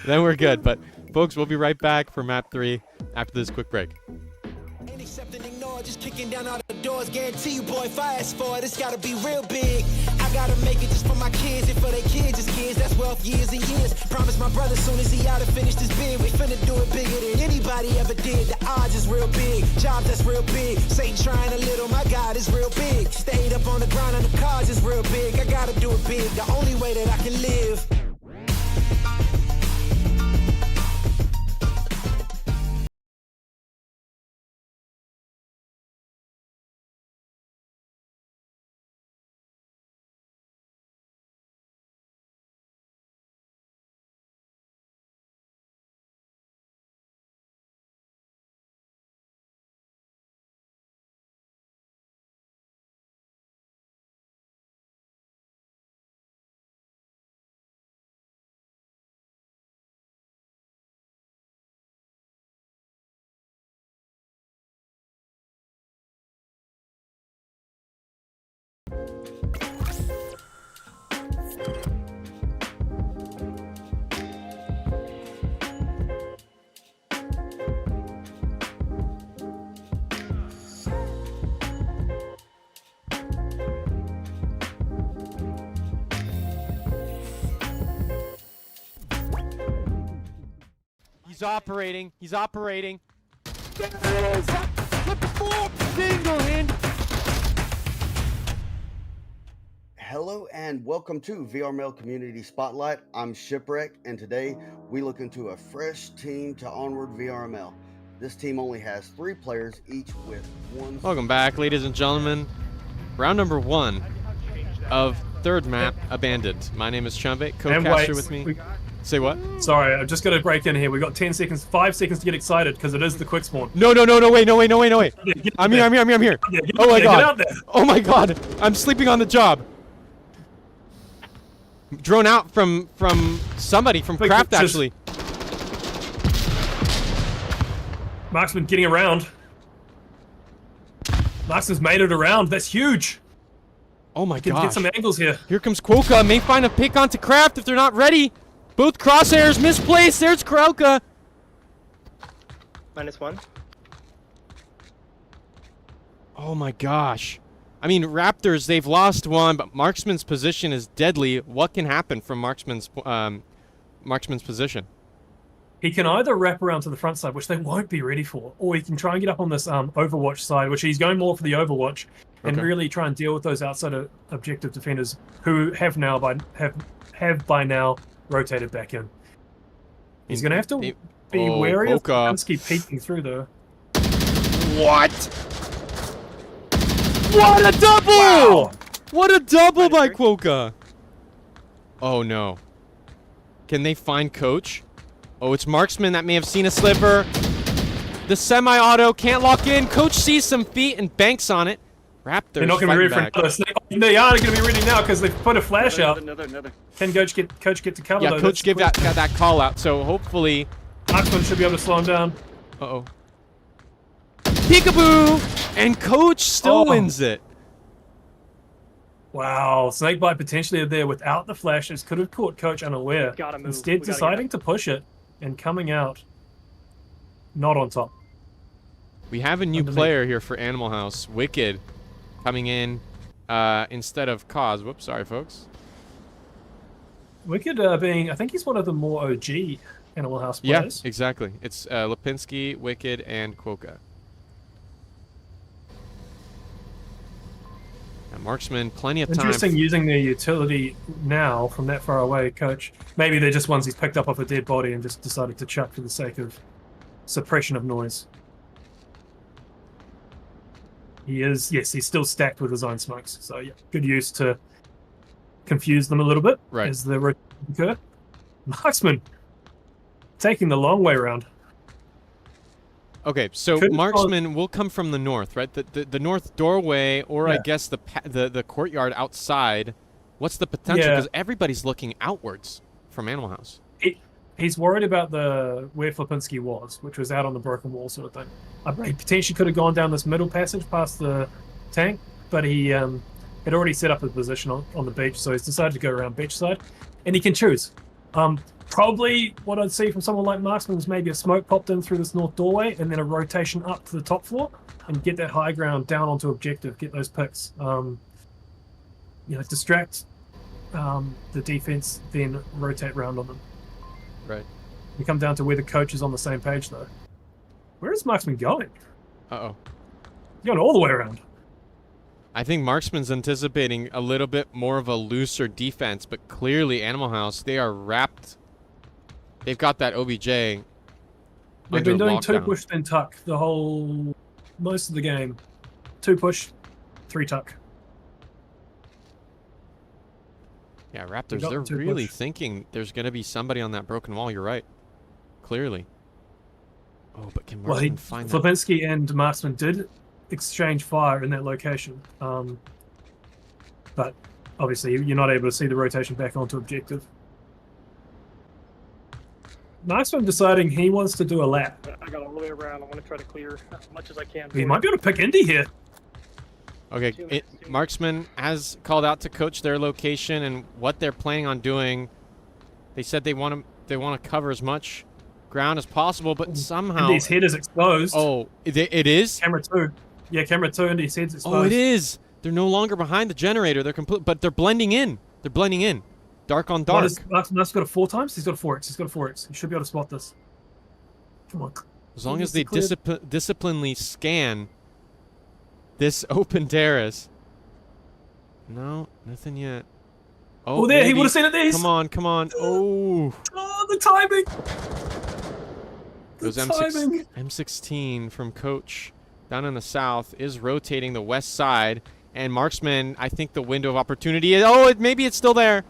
then we're good. But, folks, we'll be right back for Map 3 after this quick break. Ain't accepting, ignore, just kicking down all the doors. Guarantee you, boy, if I ask for it, it's gotta be real big. I gotta make it just for my kids and for their kids' kids. That's wealth years and years. Promise my brother soon as he out and finished his bid, we finna do it bigger than anybody ever did. The odds is real big, job that's real big. Satan trying a little, my God is real big. Stayed up on the ground on the cars is real big. I gotta do it big, the only way that I can live. He's operating. He's operating. There it is! Flip the ball! Single hand! Hello and welcome to VRML Community Spotlight. I'm Shipwreck, and today we look into a fresh team to Onward VRML. This team only has 3 players, each with 1. Welcome back, ladies and gentlemen. Round number 1 of 3rd map, Abandoned. My name is Chumbate, co-caster with me. Say what? Sorry, I'm just gonna break in here. We got 10 seconds, 5 seconds to get excited because it is the quick spawn. No, wait. I'm here. Oh my god. Oh my god. I'm sleeping on the job. Drone out from somebody, from Craft, actually. Marksman getting around. Marksman's made it around. That's huge. Oh my god. Get some angles here. Here comes Quokka. May find a pick onto Craft if they're not ready. Both crosshairs misplaced. There's Krauka. -1. Oh my gosh. I mean, Raptors, they've lost one, but Marksman's position is deadly. What can happen from Marksman's position? He can either wrap around to the front side, which they won't be ready for, or he can try and get up on this Overwatch side, which he's going more for the Overwatch, and really try and deal with those outside objective defenders who have by now rotated back in. He's going to have to be wary of Kansky peeking through though. What? What a double! Wow. What a double by Quokka! Oh no. Can they find Coach? Oh, it's Marksman that may have seen a sliver. The semi-auto can't lock in. Coach sees some feet and banks on it. Raptors. They're not going to be ready for another snake. They are going to be ready now because they've put a flash out. Another. Can Coach get to cover? Yeah, though? Coach got that call out. So hopefully, Marksman should be able to slow him down. Uh-oh. Peekaboo! And Coach still wins it. Wow, Snakebite potentially there without the flashes. Could have caught Coach unaware. Gotta move. Instead, deciding to push it and coming out not on top. We have a new player here for Animal House. Wicked coming in instead of Cause. Whoops, sorry, folks. Wicked being, I think he's one of the more OG Animal House players. Yeah, exactly. It's Lipinski, Wicked, and Quokka. Yeah, Marksman, plenty of time. Interesting using their utility now from that far away, Coach. Maybe they're just ones he's picked up off a dead body and just decided to chuck for the sake of suppression of noise. He is, yes, he's still stacked with his own smokes. So, yeah, good use to confuse them a little bit as the rotation occur. Marksman taking the long way around. Okay, so Marksman will come from the north, right? The north doorway, or I guess the courtyard outside. What's the potential? Because everybody's looking outwards from Animal House. He's worried about where Flipinski was, which was out on the broken wall sort of thing. He potentially could have gone down this middle passage past the tank, but he had already set up a position on the beach, so he's decided to go around beachside, and he can choose. Probably what I'd see from someone like Marksman is maybe a smoke popped in through this north doorway, and then a rotation up to the top floor, and get that high ground down onto objective, get those picks. Distract the defense, then rotate round on them. Right. We come down to where the coach is on the same page, though. Where is Marksman going? Uh-oh. He's going all the way around. I think Marksman's anticipating a little bit more of a looser defense, but clearly Animal House, they are wrapped. They've got that OBJ. They've been doing lockdown. 2 push, then tuck most of the game. 2 push, 3 tuck. Yeah, Raptors, they're really thinking there's going to be somebody on that broken wall. You're right. Clearly. Oh, but can Marksman find that? Flipinski and Marksman did exchange fire in that location. But obviously, you're not able to see the rotation back onto objective. Marksman deciding he wants to do a lap. I got all the way around. I want to try to clear as much as I can. He might be able to pick Indy here. Okay, Marksman has called out to coach their location and what they're planning on doing. They said they want to cover as much ground as possible, but somehow Indy's head is exposed. Oh, it is? Camera 2. Yeah, camera 2, Indy's head's exposed. Oh, it is. They're no longer behind the generator. They're but they're blending in. They're blending in. Dark on dark. Marksman's got a 4 times? He's got a 4x. He's got a 4x. He should be able to spot this. Come on. As long as they disciplinedly scan this open terrace. No, nothing yet. Oh, there, he would have seen it there. Come on, come on. Oh. Oh, the timing. Those M16 from Coach down in the south is rotating the west side. And Marksman, I think the window of opportunity is, maybe it's still there.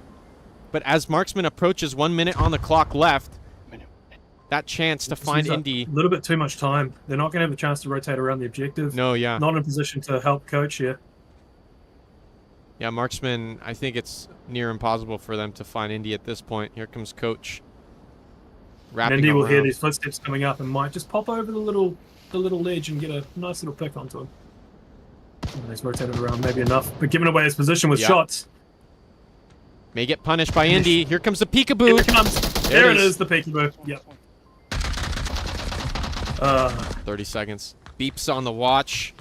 But as Marksman approaches 1 minute on the clock left, that chance to find Indy. A little bit too much time. They're not going to have a chance to rotate around the objective. No, yeah. Not in a position to help Coach here. Yeah, Marksman, I think it's near impossible for them to find Indy at this point. Here comes Coach. And Indy will hear these footsteps coming up and might just pop over the little ledge and get a nice little pick onto him. And he's rotated around, maybe enough, but giving away his position with shots. May get punished by Indy. Here comes the peekaboo. Here it comes. There it is, the peekaboo. Yep. 30 seconds. Beeps on the watch.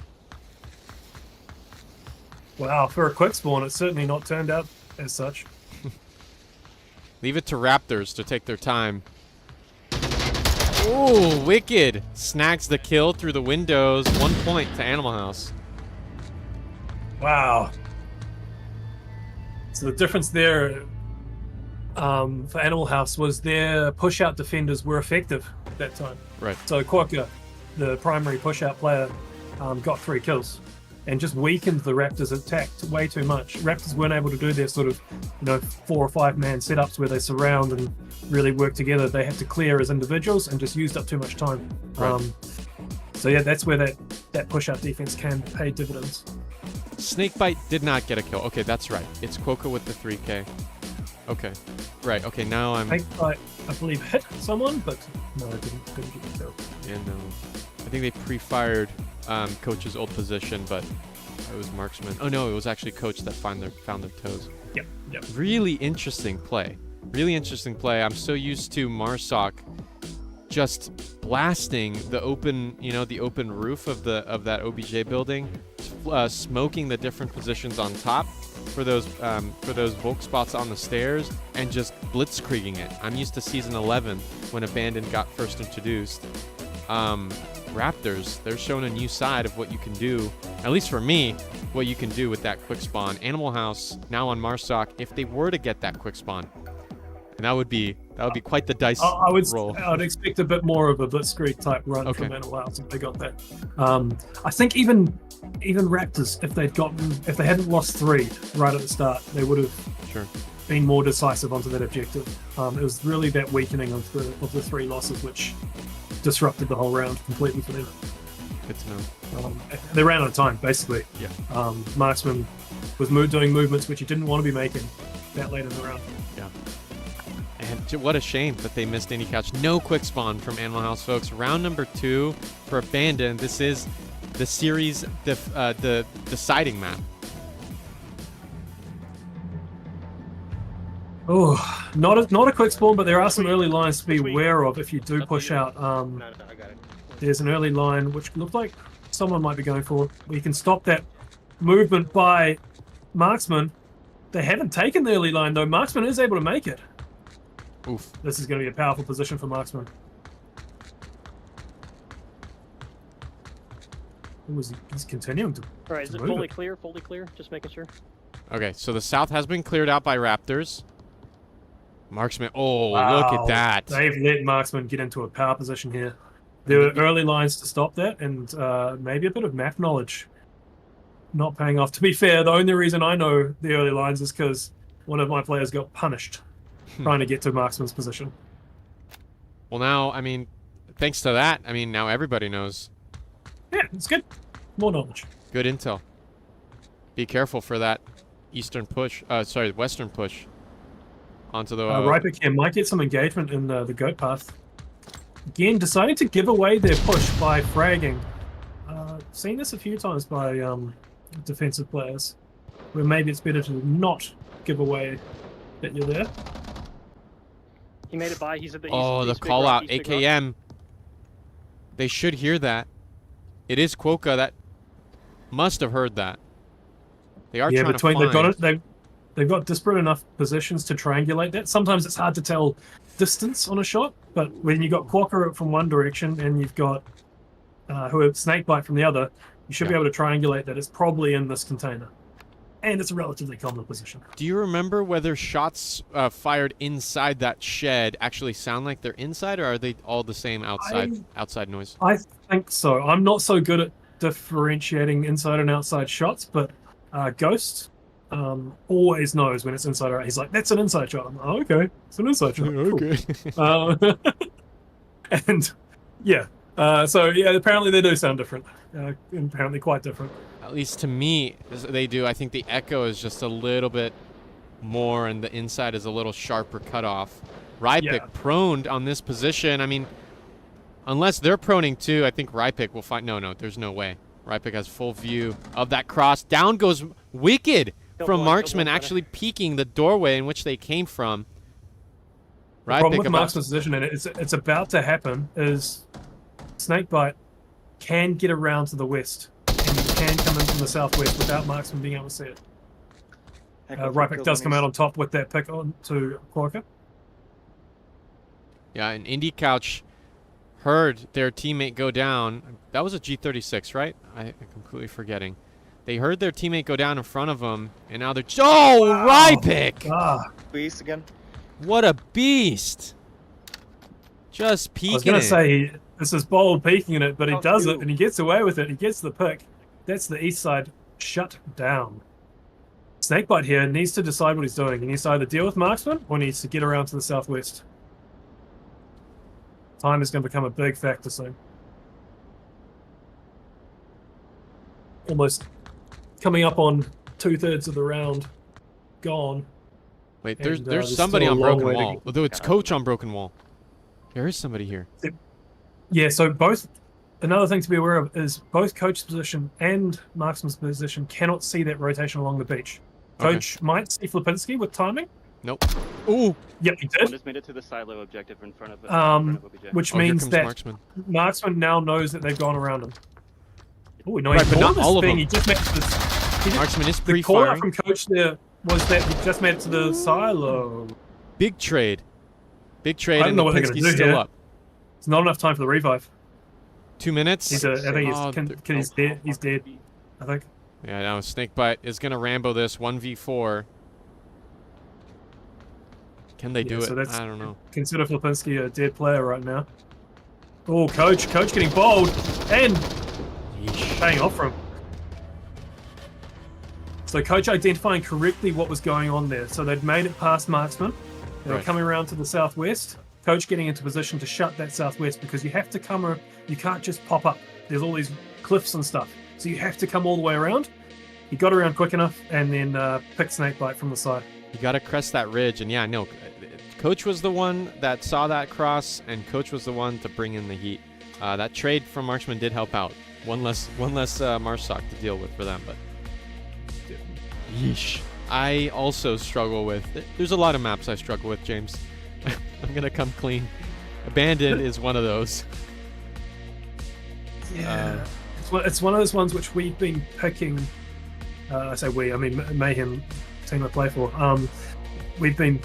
Wow, for a quick spawn, it's certainly not turned out as such. Leave it to Raptors to take their time. Oh, Wicked snags the kill through the windows. 1 point to Animal House. Wow. So the difference there for Animal House was their push-out defenders were effective at that time. Right. So Quokka, the primary push-out player, got 3 kills and just weakened the Raptors' attack way too much. Raptors weren't able to do their sort of 4 or 5 man setups where they surround and really work together. They had to clear as individuals and just used up too much time. Right. So yeah, that's where that push-out defense can pay dividends. Snakebite did not get a kill. Okay, that's right. It's Quokka with the 3K. Okay. Right, okay, now I'm... Snakebite, I believe, hit someone, but no, it didn't get the kill. Yeah, no. I think they pre-fired Coach's old position, but it was Marksman. Oh no, it was actually Coach that found their toes. Yep. Really interesting play. Really interesting play. I'm so used to Marsoc just blasting the open, the open roof of that OBJ building, smoking the different positions on top for those Volk spots on the stairs, and just blitzkrieging it. I'm used to season 11 when Abandoned got first introduced. Raptors, they're showing a new side of what you can do, at least for me, what you can do with that quick spawn. Animal House now on Marsoc, if they were to get that quick spawn, and that would be quite the dice roll. I would expect a bit more of a blitzkrieg type run from Animal House if they got that. I think even Raptors, if they hadn't lost 3 right at the start, they would have been more decisive onto that objective. It was really that weakening of the 3 losses which disrupted the whole round completely for them. Good to know. They ran out of time, basically. Yeah. Marksman was doing movements which he didn't want to be making that late in the round. Yeah. And what a shame that they missed Indy Couch. No quick spawn from Animal House, folks. Round number 2 for Abandoned. This is the series, the deciding map. Oh, not a quick spawn, but there are some early lines to be aware of if you do push out. There's an early line which looked like someone might be going for. You can stop that movement by Marksman. They haven't taken the early line though. Marksman is able to make it. Oof. This is going to be a powerful position for Marksman. He's continuing to. All right, is it fully clear? Fully clear? Just making sure. Okay, so the south has been cleared out by Raptors. Marksman. Oh, wow. Look at that. They've let Marksman get into a power position here. There were early lines to stop that, and maybe a bit of map knowledge not paying off. To be fair, the only reason I know the early lines is because one of my players got punished trying to get to Marksman's position. Well, now, I mean, thanks to that, I mean, now everybody knows. Yeah, it's good. More knowledge. Good intel. Be careful for that western push onto the... Ripek here might get some engagement in the goat path. Again, deciding to give away their push by fragging. Seen this a few times by defensive players, where maybe it's better to not give away that you're there. He made it by. He's at the. Oh, the call out, AKM. They should hear that. It is Quokka that must have heard that. They are trying to find. They've got disparate enough positions to triangulate that. Sometimes it's hard to tell distance on a shot, but when you've got Quokka from one direction and you've got Snakebite from the other, you should be able to triangulate that it's probably in this container. And it's a relatively common position. Do you remember whether shots fired inside that shed actually sound like they're inside, or are they all the same outside noise? I think so. I'm not so good at differentiating inside and outside shots, but Ghost always knows when it's inside or out. He's like, that's an inside shot. I'm like, oh, okay, it's an inside shot. Okay. And yeah, so yeah, apparently they do sound different. Apparently quite different. At least to me, they do. I think the echo is just a little bit more, and the inside is a little sharper cutoff. Ripek proned on this position. I mean, unless they're proning too, I think Ripek will find. No, there's no way. Ripek has full view of that cross. Down goes Wicked from Marksman, actually peeking the doorway in which they came from. The problem with Marksman's position, and it's about to happen, is Snakebite can get around to the west, and you can come in from the southwest without Marksman being able to see it. Ripek does come out on top with that pick on to Quokka. Yeah, and Indy Couch heard their teammate go down. That was a G36, right? I'm completely forgetting. They heard their teammate go down in front of them, and now they're... Oh, wow. Ripek! Beast again. What a beast! Just peeking. I was going to say, this is bold peeking in it, but he does it, and he gets away with it. He gets the pick. That's the east side shut down. Snakebite here needs to decide what he's doing. He needs to either deal with Marksman, or needs to get around to the southwest. Time is going to become a big factor soon. Almost coming up on 2/3 of the round gone. Wait, there's somebody on Broken Wall. Although it's Coach on Broken Wall. There is somebody here. Yeah, so both another thing to be aware of is both coach's position and marksman's position cannot see that rotation along the beach. Coach might see Flipinski with timing. Nope. Ooh. Yep, he One did. just made it to the silo objective in front of OBJ. Which Oh, here means comes that marksman now knows that they've gone around him. Oh, no, Right, but not all of them. He just made it to the, Marksman is the call out pre-firing. from coach there was that he just made it to the silo. Big trade. Big trade, I don't and know what they're going to Lipinski's do still here. up. It's not enough time for the revive. 2 minutes. I think he's dead. He's dead. I think. Yeah, now Snakebite is going to Rambo this 1v4. Can they do so it? that's- I don't know. Consider Flipinski a dead player right now. Oh, coach getting bold and paying off for him. So coach identifying correctly what was going on there. So they'd made it past marksman. They were coming around to the southwest. Coach getting into position to shut that southwest because you have to come. You can't just pop up. There's all these cliffs and stuff. So you have to come all the way around. He got around quick enough and then picked Snakebite from the side. You got to crest that ridge, and yeah, no. Coach was the one that saw that cross, and Coach was the one to bring in the heat. That trade from Marksman did help out. One less Marsoc to deal with for them, but yeesh. I also struggle with. There's a lot of maps I struggle with, James. I'm gonna come clean. Abandoned is one of those. Yeah, it's one of those ones which we've been picking. I say we, I mean Mayhem team I play for. We've been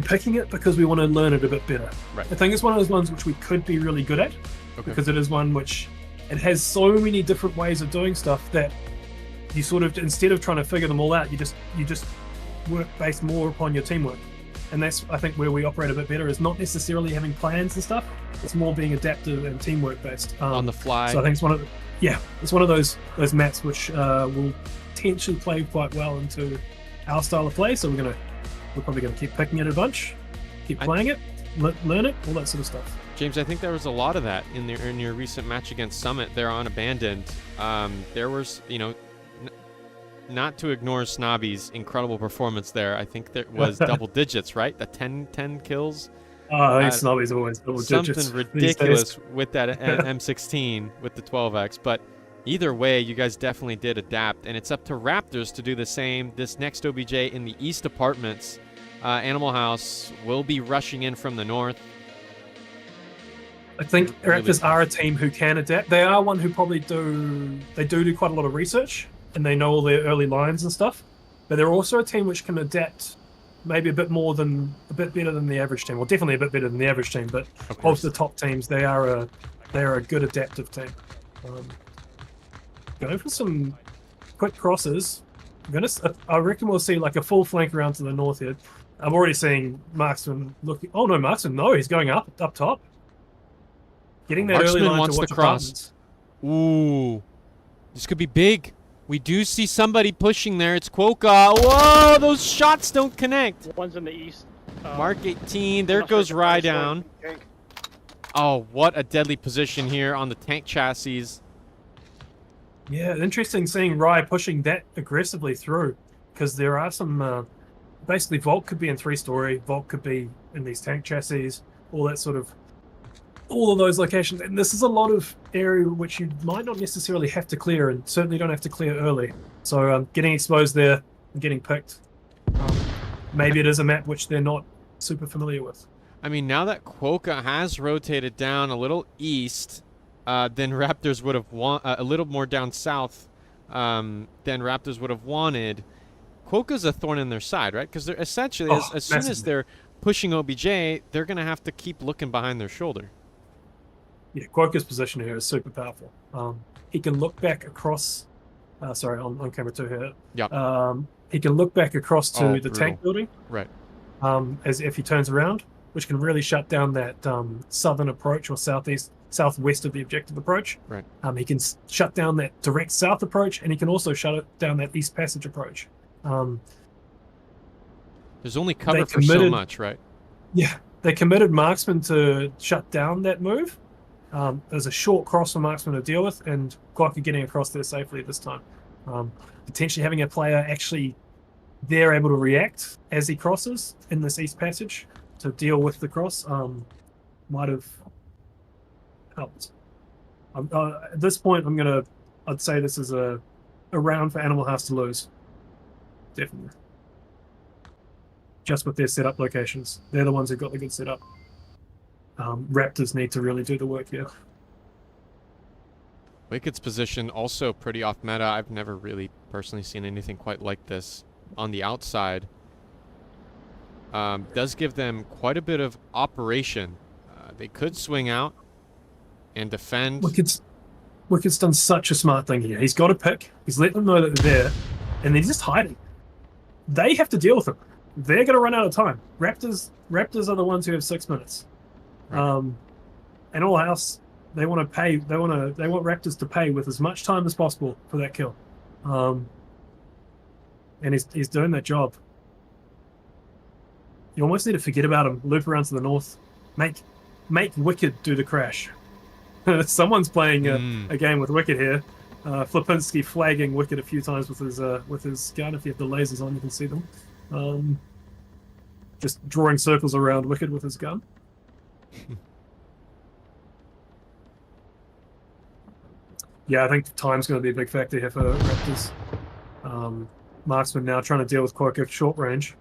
picking it because we want to learn it a bit better. Right. I think it's one of those ones which we could be really good at because it is one which it has so many different ways of doing stuff that you sort of, instead of trying to figure them all out, you just work based more upon your teamwork. And that's, I think, where we operate a bit better, is not necessarily having plans and stuff. It's more being adaptive and teamwork based. On the fly. So I think it's one of those maps which will potentially play quite well into our style of play. So we're probably gonna keep picking it a bunch, keep playing it, learn it, all that sort of stuff. James, I think there was a lot of that in your recent match against Summit there on Abandoned. There was, not to ignore Snobby's incredible performance there. I think there was double digits, right? The 10 kills. I think Snobby's always double digits. Something ridiculous with that M16 with the 12x. But either way, you guys definitely did adapt, and it's up to Raptors to do the same. This next OBJ in the East Apartments, Animal House will be rushing in from the north. I think Raptors are a team who can adapt. They are one who probably do quite a lot of research, and they know all their early lines and stuff. But they're also a team which can adapt maybe a bit better than the average team. Well, definitely a bit better than the average team, but of the top teams, they are a good adaptive team. Go for some quick crosses. I reckon we'll see like a full flank around to the north here. I'm already seeing Marksman looking. Oh no, Marksman! No, he's going up top. Getting that Marksman early line wants to watch the cross. apartments. Ooh, this could be big. We do see somebody pushing there. It's Quokka. Whoa, those shots don't connect. One's in the east. Mark 18. There goes Rye down. Oh, what a deadly position here on the tank chassis. Yeah, interesting seeing Rye pushing that aggressively through, because there are some. Basically, Vault could be in 3-story. Vault could be in these tank chassis. All of those locations, and this is a lot of area which you might not necessarily have to clear, and certainly don't have to clear early. So getting exposed there and getting picked, maybe it is a map which they're not super familiar with. I mean, now that Quokka has rotated down a little east, then Raptors would have a little more down south than Raptors would have wanted. Quokka's a thorn in their side, right? Because they're essentially, as soon as they're pushing OBJ, they're going to have to keep looking behind their shoulder. Yeah, Quokka's position here is super powerful. He can look back across. Sorry, on camera 2 here. Yeah. He can look back across to the tank building. Right. As if he turns around, which can really shut down that southern approach or southwest of the objective approach. Right. He can shut down that direct south approach, and he can also shut down that east passage approach. There's only cover for so much, right? Yeah, they committed Marksman to shut down that move. There's a short cross for Marksman to deal with, and Quokka getting across there safely this time. Potentially having a player actually there able to react as he crosses in this east passage to deal with the cross might have helped. At this point, I'd say this is a round for Animal House to lose. Definitely. Just with their setup locations. They're the ones who've got the good setup. Raptors need to really do the work here. Wicked's position also pretty off meta. I've never really personally seen anything quite like this on the outside. Does give them quite a bit of operation. They could swing out and defend. Wicked's done such a smart thing here. He's got a pick. He's let them know that they're there, and they're just hiding. They have to deal with him. They're going to run out of time. Raptors are the ones who have 6 minutes. Right. And all else, they want to pay. They want Raptors to pay with as much time as possible for that kill. And he's doing that job. You almost need to forget about him. Loop around to the north. Make Wicked do the crash. Someone's playing a game with Wicked here. Flipinski flagging Wicked a few times with his gun. If you have the lasers on, you can see them. Just drawing circles around Wicked with his gun. Yeah, I think time's going to be a big factor here for Raptors. Marksman now trying to deal with Quokka short range.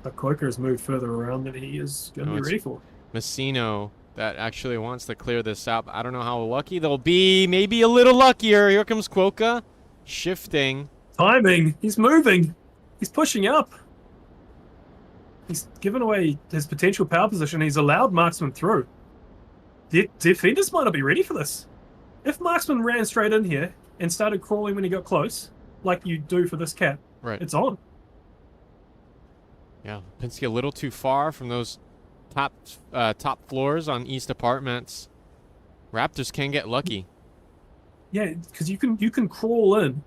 But Quokka has moved further around than he is going to be ready for. Messino that actually wants to clear this out. I don't know how lucky they'll be. Maybe a little luckier. Here comes Quokka. Shifting. Timing. He's moving. He's pushing up. He's given away his potential power position. He's allowed Marksman through. The defenders might not be ready for this. If Marksman ran straight in here and started crawling when he got close, like you do for this cat, right, it's on. Yeah, Pinsky a little too far from those top floors on East Apartments. Raptors can get lucky. Yeah, because you can crawl in.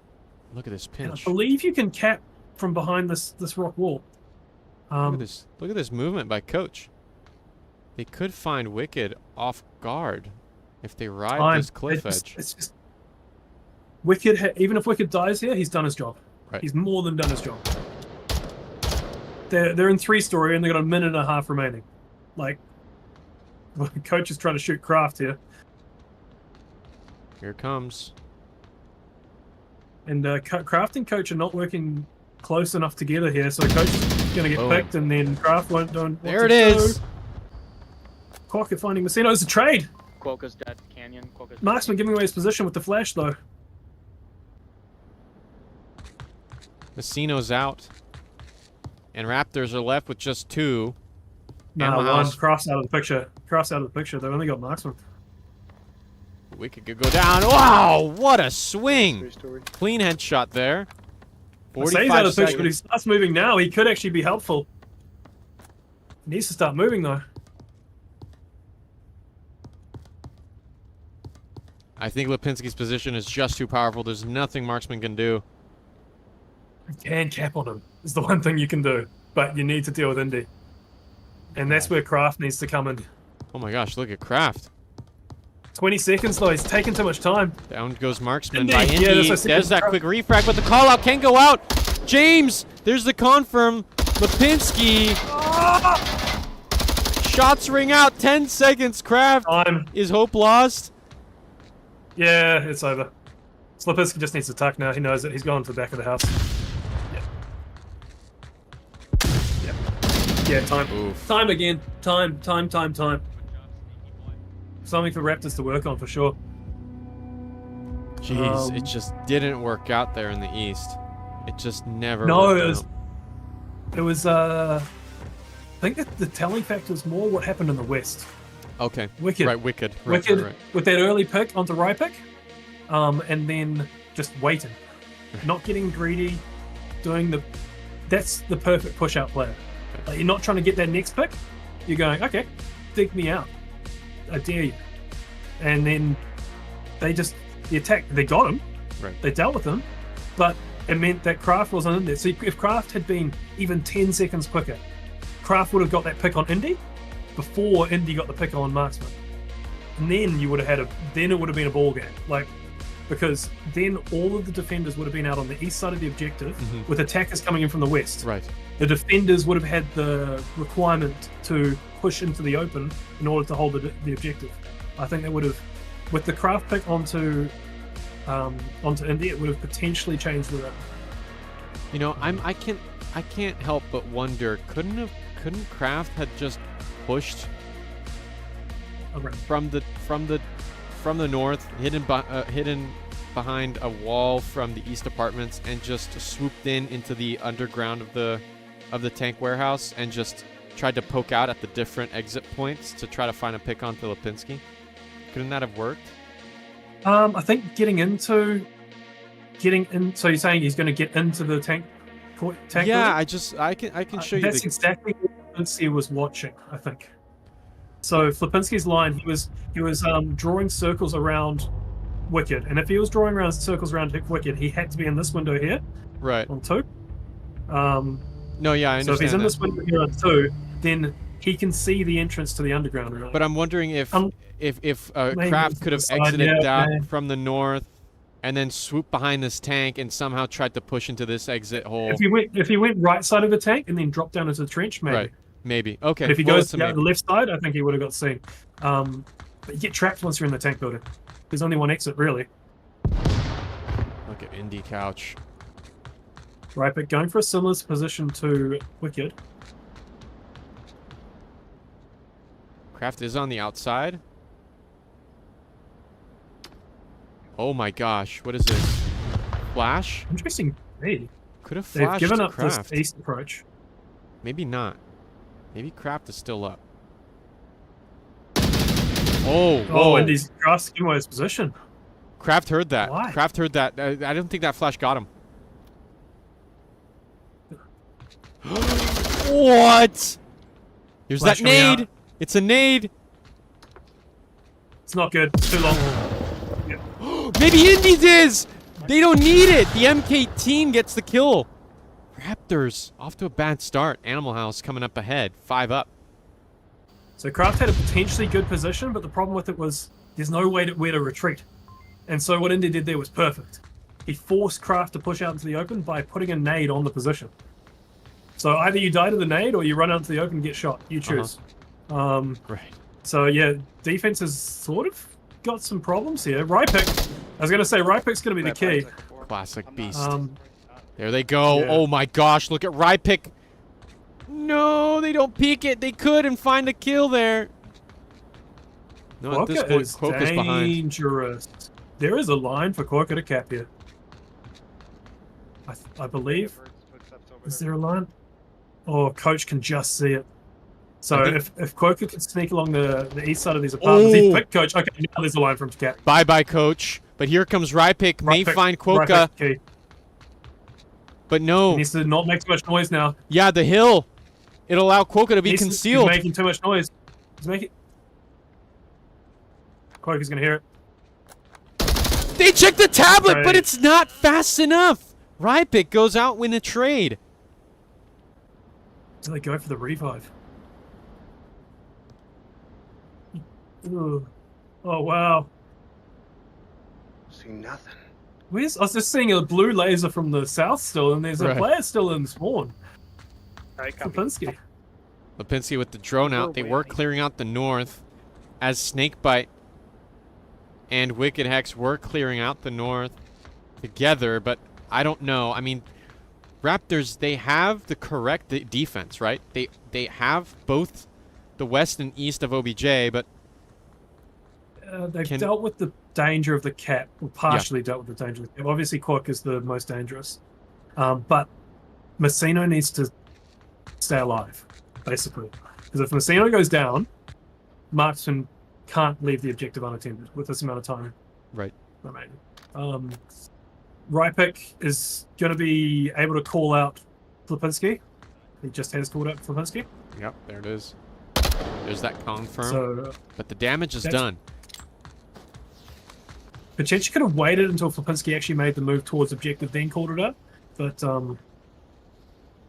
Look at this pinch. I believe you can cap from behind this rock wall. Look at this movement by Coach. They could find Wicked off guard if they ride this cliff edge. It's just Wicked. Even if Wicked dies here, he's done his job. Right. He's more than done his job. They're in 3-story and they got a minute and a half remaining. Like, Coach is trying to shoot Kraft here. Here it comes. And Kraft and Coach are not working close enough together here, so Coach is going to get picked, and then Kraft won't do. There it is. Quokka finding Messino. It's a trade. Quokka's dead. Canyon. Quokka's Marksman giving away his position with the flash, though. Messino's out. And Raptors are left with just 2. No, one. Cross out of the picture. Cross out of the picture. They've only got Marksman. Wicked could go down. Wow, what a swing. Clean headshot there. 45 out of the picture, seconds. but he starts moving now. He could actually be helpful. He needs to start moving, though. I think Lipinski's position is just too powerful. There's nothing Marksman can do. You can cap on him. Is the one thing you can do. But you need to deal with Indy. And that's where Kraft needs to come in. Oh my gosh, look at Kraft. 20 seconds, though. He's taking too much time. Down goes Marksman Indy. by Indy. Yeah, there's that quick refrag, but the call-out can go out. James, there's the confirm. Lipinski. Shots ring out. 10 seconds. Kraft. Is hope lost? Yeah, it's over. Lipinski just needs to tuck now. He knows it. He's gone to the back of the house. Yep. Yeah, time. Oof. Time again. Time. Something for Raptors to work on for sure. Jeez, it just didn't work out there in the East. It just never worked out. It was I think that the telling factor was more what happened in the West. Okay. Wicked. Right, Wicked. Wicked Right. with that early pick onto right pick. And then just waiting. Not getting greedy. That's the perfect push-out player. Like, you're not trying to get that next pick. You're going, okay, dig me out. I dare you. And then they got him. Right. They dealt with him. But it meant that Kraft wasn't in there. So if Kraft had been even 10 seconds quicker, Kraft would have got that pick on Indy before Indy got the pick on Marksman. And then you would have then it would have been a ball game. Because then all of the defenders would have been out on the east side of the objective with attackers coming in from the west. Right. The defenders would have had the requirement to push into the open in order to hold the objective. I think that would have with the craft pick onto Indy, it would have potentially changed the round. You know, I can't help but wonder, couldn't Kraft had just pushed from the north, hidden behind a wall from the east apartments, and just swooped into the underground of the tank warehouse and just tried to poke out at the different exit points to try to find a pick on Lipinski? Couldn't that have worked? I think getting in. So you're saying he's going to get into the tank? Yeah, I can show you. That's exactly what Lipinski was watching, I think. So Lipinski's line, he was drawing circles around Wicked, and if he was drawing around circles around Wicked, he had to be in this window here, right, on 2. No, yeah, I understand. So if he's in this window here on 2, then he can see the entrance to the underground. Really. But I'm wondering if Kraft could have exited down from the north and then swooped behind this tank and somehow tried to push into this exit hole. If he went right side of the tank and then dropped down into the trench, maybe. Right. Maybe. Okay. But if he goes down the left side, I think he would have got seen. But you get trapped once you're in the tank building. There's only one exit, really. Look at Indy Couch. Right, but going for a similar position to Wicked. Kraft is on the outside. Oh my gosh, what is this? Flash? Interesting. Hey. Could have flashed. They've given up Kraft. this east approach. Maybe not. Maybe Kraft is still up. Oh, whoa. And he's crossed his position. Kraft heard that. Why? Kraft heard that. I don't think that flash got him. What? Here's Flash that nade. It's a nade. It's not good. It's too long. Yeah. Maybe Indy's is. They don't need it. The MK gets the kill. Raptors off to a bad start. Animal House coming up ahead. 5 up. So Kraft had a potentially good position, but the problem with it was there's no way where to retreat. And so what Indy did there was perfect. He forced Kraft to push out into the open by putting a nade on the position. So either you die to the nade or you run out into the open and get shot. You choose. Right. So yeah, defense has sort of got some problems here. Rypick. I was going to say Rypick's going to be the key. Classic beast. There they go. Yeah. Oh my gosh, look at Rypick. No, they don't peek it. They could and find a kill there. No, at this point, Quokka's behind. Dangerous. There is a line for Quokka to cap here. I believe. Is there a line? Oh, Coach can just see it. So if Quokka can sneak along the east side of these apartments, he picked Coach. Okay, now there's a line for him to cap. Bye-bye, Coach. But here comes Rypick. May find Quokka. But no. He needs to not make too much noise now. Yeah, the hill. It'll allow Quokka to be concealed. He's making too much noise. He's making... Quokka's going to hear it. They checked the tablet, but it's not fast enough. Rypick goes out win a trade. So they go for the revive. Ooh. Oh, wow. See nothing. I was just seeing a blue laser from the south still, and there's a player still in spawn. Lipinski. Lipinski with the drone out. They were clearing out the north as Snakebite and Wicked Hex were clearing out the north together, but I don't know. I mean, Raptors, they have the correct defense, right? They have both the west and east of OBJ, but they've dealt with the danger of the cap, or partially dealt with the danger of the cap. Obviously, Quok is the most dangerous. But Messino needs to stay alive, basically. Because if Messino goes down, Marksman can't leave the objective unattended with this amount of time. Right. Remaining. Rypick is going to be able to call out Lipinski. He just has called out Lipinski. Yep, there it is. There's that confirm. So, but the damage is done. Potentially could have waited until Lipinski actually made the move towards objective, then called it out. But,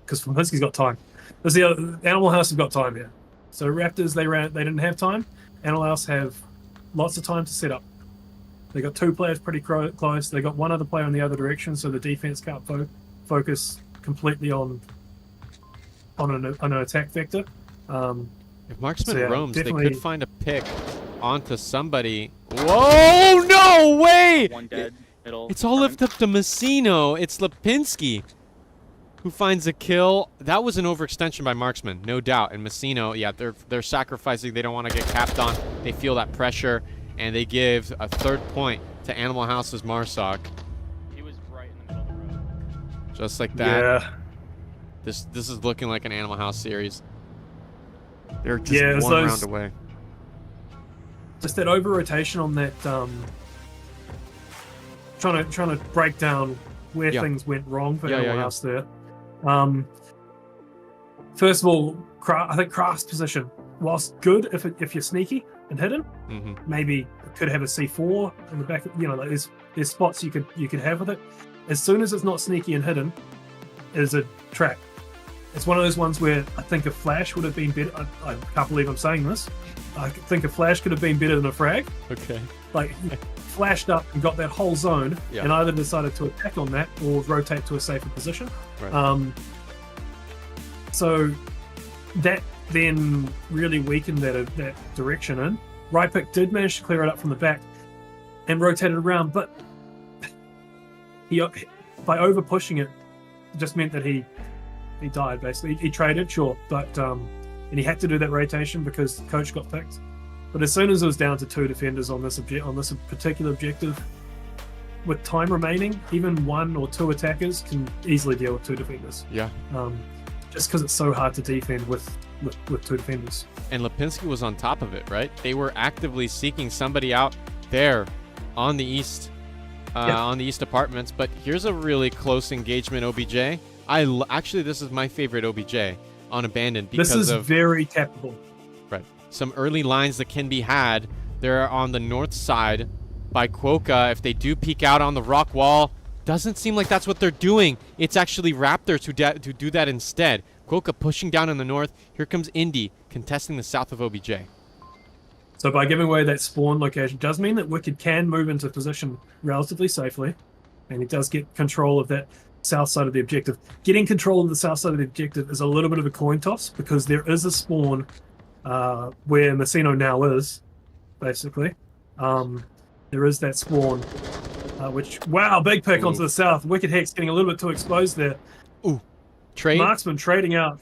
because Lipinski's got time. There's the other, Animal House have got time here. So Raptors, they didn't have time. Animal House have lots of time to set up. They got 2 players pretty close. They got 1 other player in the other direction, so the defense can't focus completely on an attack vector. If Marksman roams, they could find a pick onto somebody. Whoa, no way! One dead, middle. It's all left up to Messino. It's Lipinski who finds a kill. That was an overextension by Marksman, no doubt. And Messino, yeah, they're sacrificing. They don't want to get capped on. They feel that pressure, and they give a 3rd point to Animal House's Marsoc. He was right in the middle of the road. Just like that. Yeah. This is looking like an Animal House series. They're just Yeah, one round away. Just that over rotation on that, trying to break down where things went wrong for Animal House there. First of all, I think Kraft's position, whilst good if you're sneaky and hidden, maybe could have a C4 in the back. You know, like there's spots you could have with it. As soon as it's not sneaky and hidden, is a trap. It's one of those ones where I think a flash would have been better. I can't believe I'm saying this. I think a flash could have been better than a frag. Okay. Like, he flashed up and got that whole zone, and either decided to attack on that or rotate to a safer position. Right. So that then really weakened that direction in. Rypick did manage to clear it up from the back and rotated around, but by over pushing it just meant that he died, basically. He traded, sure, but and he had to do that rotation because the coach got picked. But as soon as it was down to 2 defenders on this particular objective, with time remaining, even 1 or 2 attackers can easily deal with 2 defenders. Yeah. Just because it's so hard to defend with 2 defenders. And Lipinski was on top of it, right? They were actively seeking somebody out there on the east, on the east apartments. But here's a really close engagement OBJ. Actually, this is my favorite OBJ on Abandoned because this is very capable. Right. Some early lines that can be had. They're on the north side by Quokka. If they do peek out on the rock wall, doesn't seem like that's what they're doing. It's actually Raptors who do that instead. Quokka pushing down in the north. Here comes Indy contesting the south of OBJ. So by giving away that spawn location does mean that Wicked can move into position relatively safely, and he does get control of that south side of the objective. Getting control of the south side of the objective is a little bit of a coin toss because there is a spawn where Messino now is, basically. There is that spawn, which, wow, big pick onto the south. Wicked Hex getting a little bit too exposed there. Ooh, trade. Marksman trading out.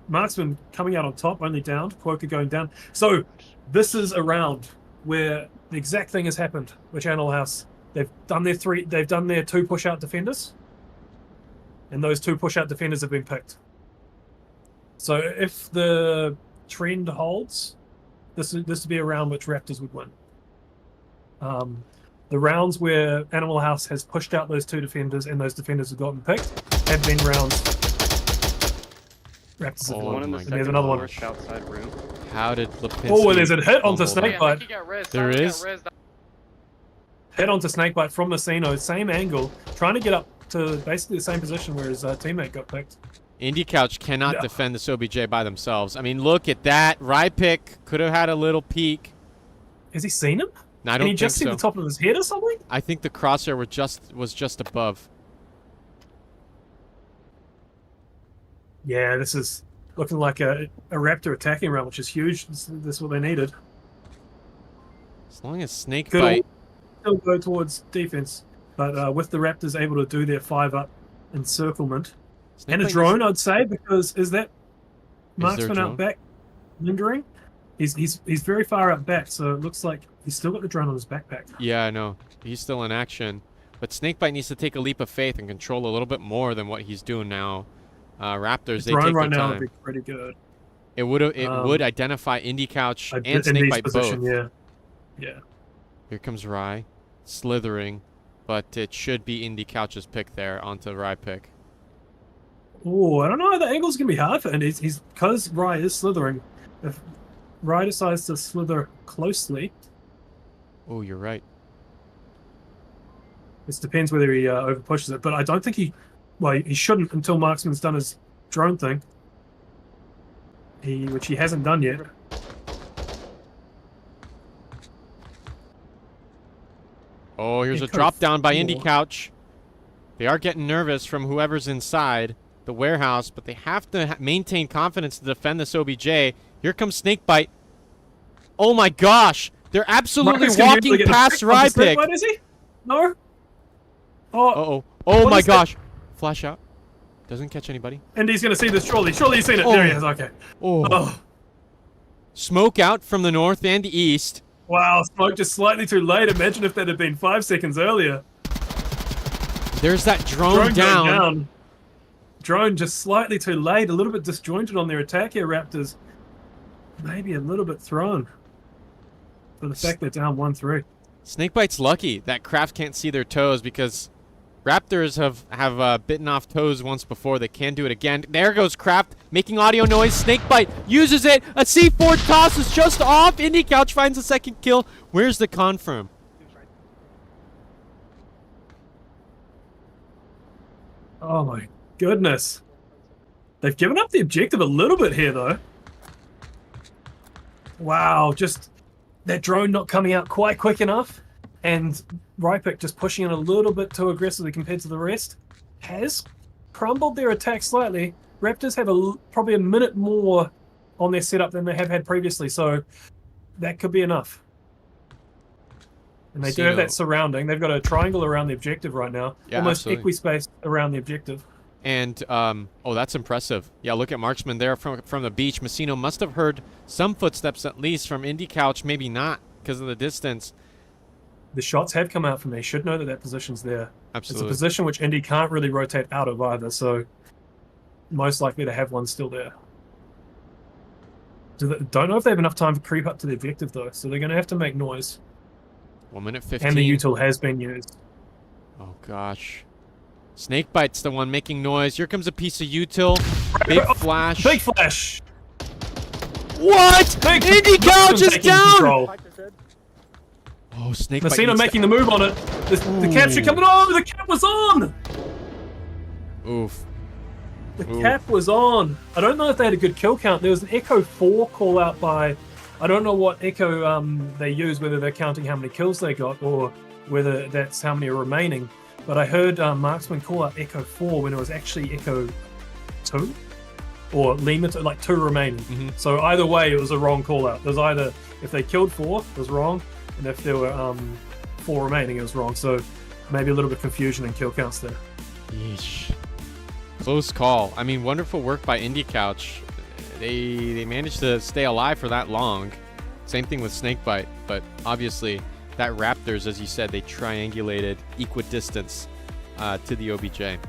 Marksman coming out on top, only downed. Quokka going down. So this is a round where the exact thing has happened with Animal House. They've done their 2 push-out defenders, and those 2 push-out defenders have been picked. So if the trend holds, this would be a round which Raptors would win. The rounds where Animal House has pushed out those 2 defenders and those defenders have gotten picked have been rounds Raptors have won. And There's another one. Outside room. How did Lipinski... Oh, there's a hit onto Snakebite. There is? Hit onto Snakebite from Messino, same angle, trying to get up to basically the same position where his teammate got picked. Indie Couch cannot defend this OBJ by themselves. I mean, look at that. Rypick could have had a little peek. Has he seen him? No, I don't Can he think just see so. the top of his head or something? I think the crosshair was just above. Yeah, this is looking like a Raptor attacking round, which is huge. This is what they needed. As long as Snakebite... Still go towards defense, but with the Raptors able to do their 5-up encirclement. And a drone, I'd say, because is that Marksman out back lingering? He's very far out back, so it looks like he's still got the drone on his backpack. Yeah, I know. He's still in action. But Snakebite needs to take a leap of faith and control a little bit more than what he's doing now. Raptors, The they drone take right their now time. would be pretty good. It would identify Indie Couch and Snakebite both. Yeah. Here comes Rye, slithering, but it should be Indie Couch's pick there onto Rye pick. Oh, I don't know. The angle's gonna be hard for him. He's because Rye is slithering. If Rye decides to slither closely, Oh, you're right. it depends whether he over pushes it. But I don't think he shouldn't until Marksman's done his drone thing. Which he hasn't done yet. Oh, here's a drop down by Indie Couch. They are getting nervous from whoever's inside the warehouse, but they have to maintain confidence to defend this OBJ. Here comes Snakebite. Oh my gosh! They're absolutely Marcus gonna walking usually get a past pick on the snake Rypick. bite, is he? No. Oh. Uh-oh. Oh What my is that? gosh. Flash out. Doesn't catch anybody. And he's gonna see this surely. Surely he's seen it. Oh. There he is. Okay. Oh. Smoke out from the north and the east. Wow, smoke just slightly too late. Imagine if that had been 5 seconds earlier. There's that drone Going down. down. Drone just slightly too late. A little bit disjointed on their attack here, Raptors. Maybe a little bit thrown. For the fact they're down 1-3. Snakebite's lucky that Kraft can't see their toes because Raptors have bitten off toes once before. They can do it again. There goes Kraft making audio noise. Snakebite uses it. A C4 toss is just off. Indie Couch finds a second kill. Where's the confirm? Oh my goodness. They've given up the objective a little bit here, though. Wow, just that drone not coming out quite quick enough. And Rypick just pushing it a little bit too aggressively compared to the rest has crumbled their attack slightly. Raptors have probably a minute more on their setup than they have had previously, so that could be enough. And they do have that surrounding. They've got a triangle around the objective right now, almost equispaced around the objective. And, oh, that's impressive. Yeah, look at Marksman there from the beach. Messino must have heard some footsteps at least from Indie Couch, maybe not because of the distance. The shots have come out from there. Should know that that position's there. Absolutely. It's a position which Indy can't really rotate out of either, so most likely to have one still there. Don't know if they have enough time to creep up to the objective, though, so they're going to have to make noise. 1 minute 15. And the util has been used. Oh, gosh. Snakebite's the one making noise. Here comes a piece of util. Big flash. Big flash! What? Indie Couch is down! Control. Oh, Snakebite. Messina making the move on it. The capture coming. Oh, the cap was on! Oof. The cap was on. I don't know if they had a good kill count. There was an Echo 4 call out by... I don't know what Echo they use, whether they're counting how many kills they got or whether that's how many are remaining. But I heard Marksman call out Echo 4 when it was actually Echo 2? Or Lima, like 2 remaining. So either way, it was a wrong call out. There's either, if they killed 4, it was wrong. And if there were 4 remaining, it was wrong. So maybe a little bit of confusion in kill counts there. Yeesh. Close call. I mean, wonderful work by Indie Couch. They managed to stay alive for that long. Same thing with Snakebite, but obviously that Raptors, as you said, they triangulated equidistance to the OBJ.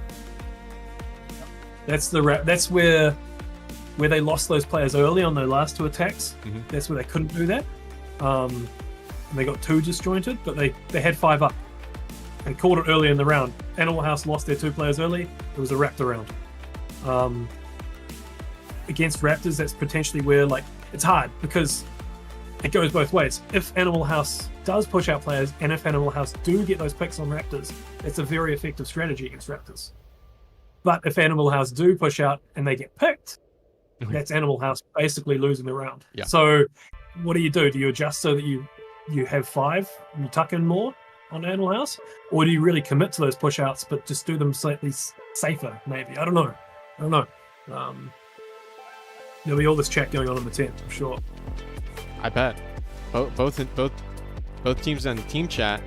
That's where they lost those players early on their last 2 attacks. That's where they couldn't do that. And they got 2 disjointed, but they had 5 up. They called it early in the round. Animal House lost their 2 players early. It was a Raptor round. Against Raptors, that's potentially where, like, it's hard because it goes both ways. If Animal House does push out players, and if Animal House do get those picks on Raptors, it's a very effective strategy against Raptors. But if Animal House do push out and they get picked, that's Animal House basically losing the round. Yeah. So what do? Do you adjust so that you have 5 and you tuck in more on Animal House? Or do you really commit to those push outs but just do them slightly safer, maybe? I don't know. There'll be all this chat going on in the tent, I'm sure. I bet. Both teams in the team chat,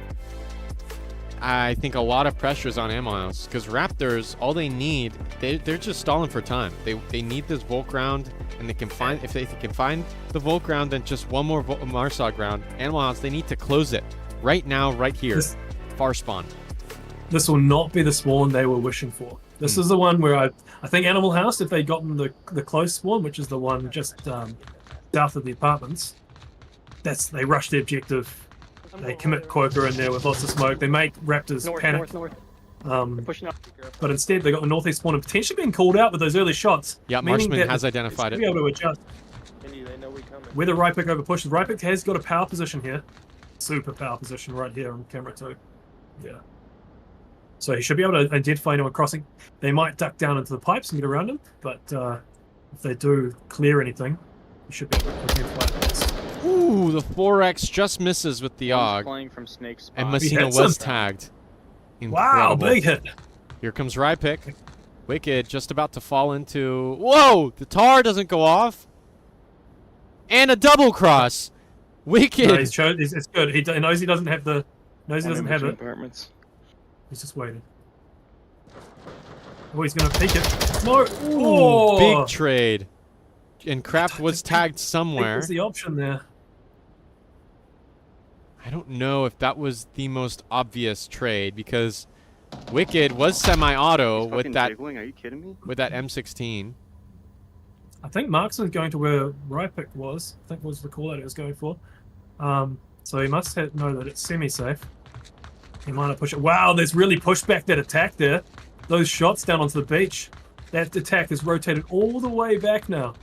I think a lot of pressure is on Ammo House because Raptors, all they need, they're just stalling for time. They need this Volk round, and they can find, if they can find the Volk round, then just one more Marsog round. Animal House, they need to close it right now, right here. Far spawn. This will not be the spawn they were wishing for. This is the one where I think Animal House, if they'd gotten the close spawn, which is the one just south of the apartments, they rush the objective. They commit Quoker in there with lots of smoke. They make Raptors panic. But instead, they got the northeast spawn and potentially being called out with those early shots. Yeah, Marksman has identified it. Be able to adjust. Whether Rypick over pushes, Rypick has got a power position here. Super power position right here on camera too. Yeah. So he should be able to identify anyone crossing. They might duck down into the pipes and get around him, but if they do clear anything, he should be able to identify this. Ooh, the 4X just misses with the AUG. Flying from Snake's and Messina was tagged. Wow, big hit. Here comes Rypick. Wicked just about to fall into... Whoa! The tar doesn't go off. And a double cross. Wicked. No, it's good. He knows he doesn't have the. Knows he doesn't have it. Apartments. He's just waiting. Oh, he's gonna peek it. No. Ooh, big trade. And Kraft was tagged somewhere. There's the option there. I don't know if that was the most obvious trade because Wicked was semi-auto with that. Jiggling? Are you kidding me? With that M16. I think Marksman's going to where Rypick was. I think was the call that he was going for. So he must know that it's semi-safe. He might not push it. Wow, there's really pushed back that attack there. Those shots down onto the beach. That attack is rotated all the way back now.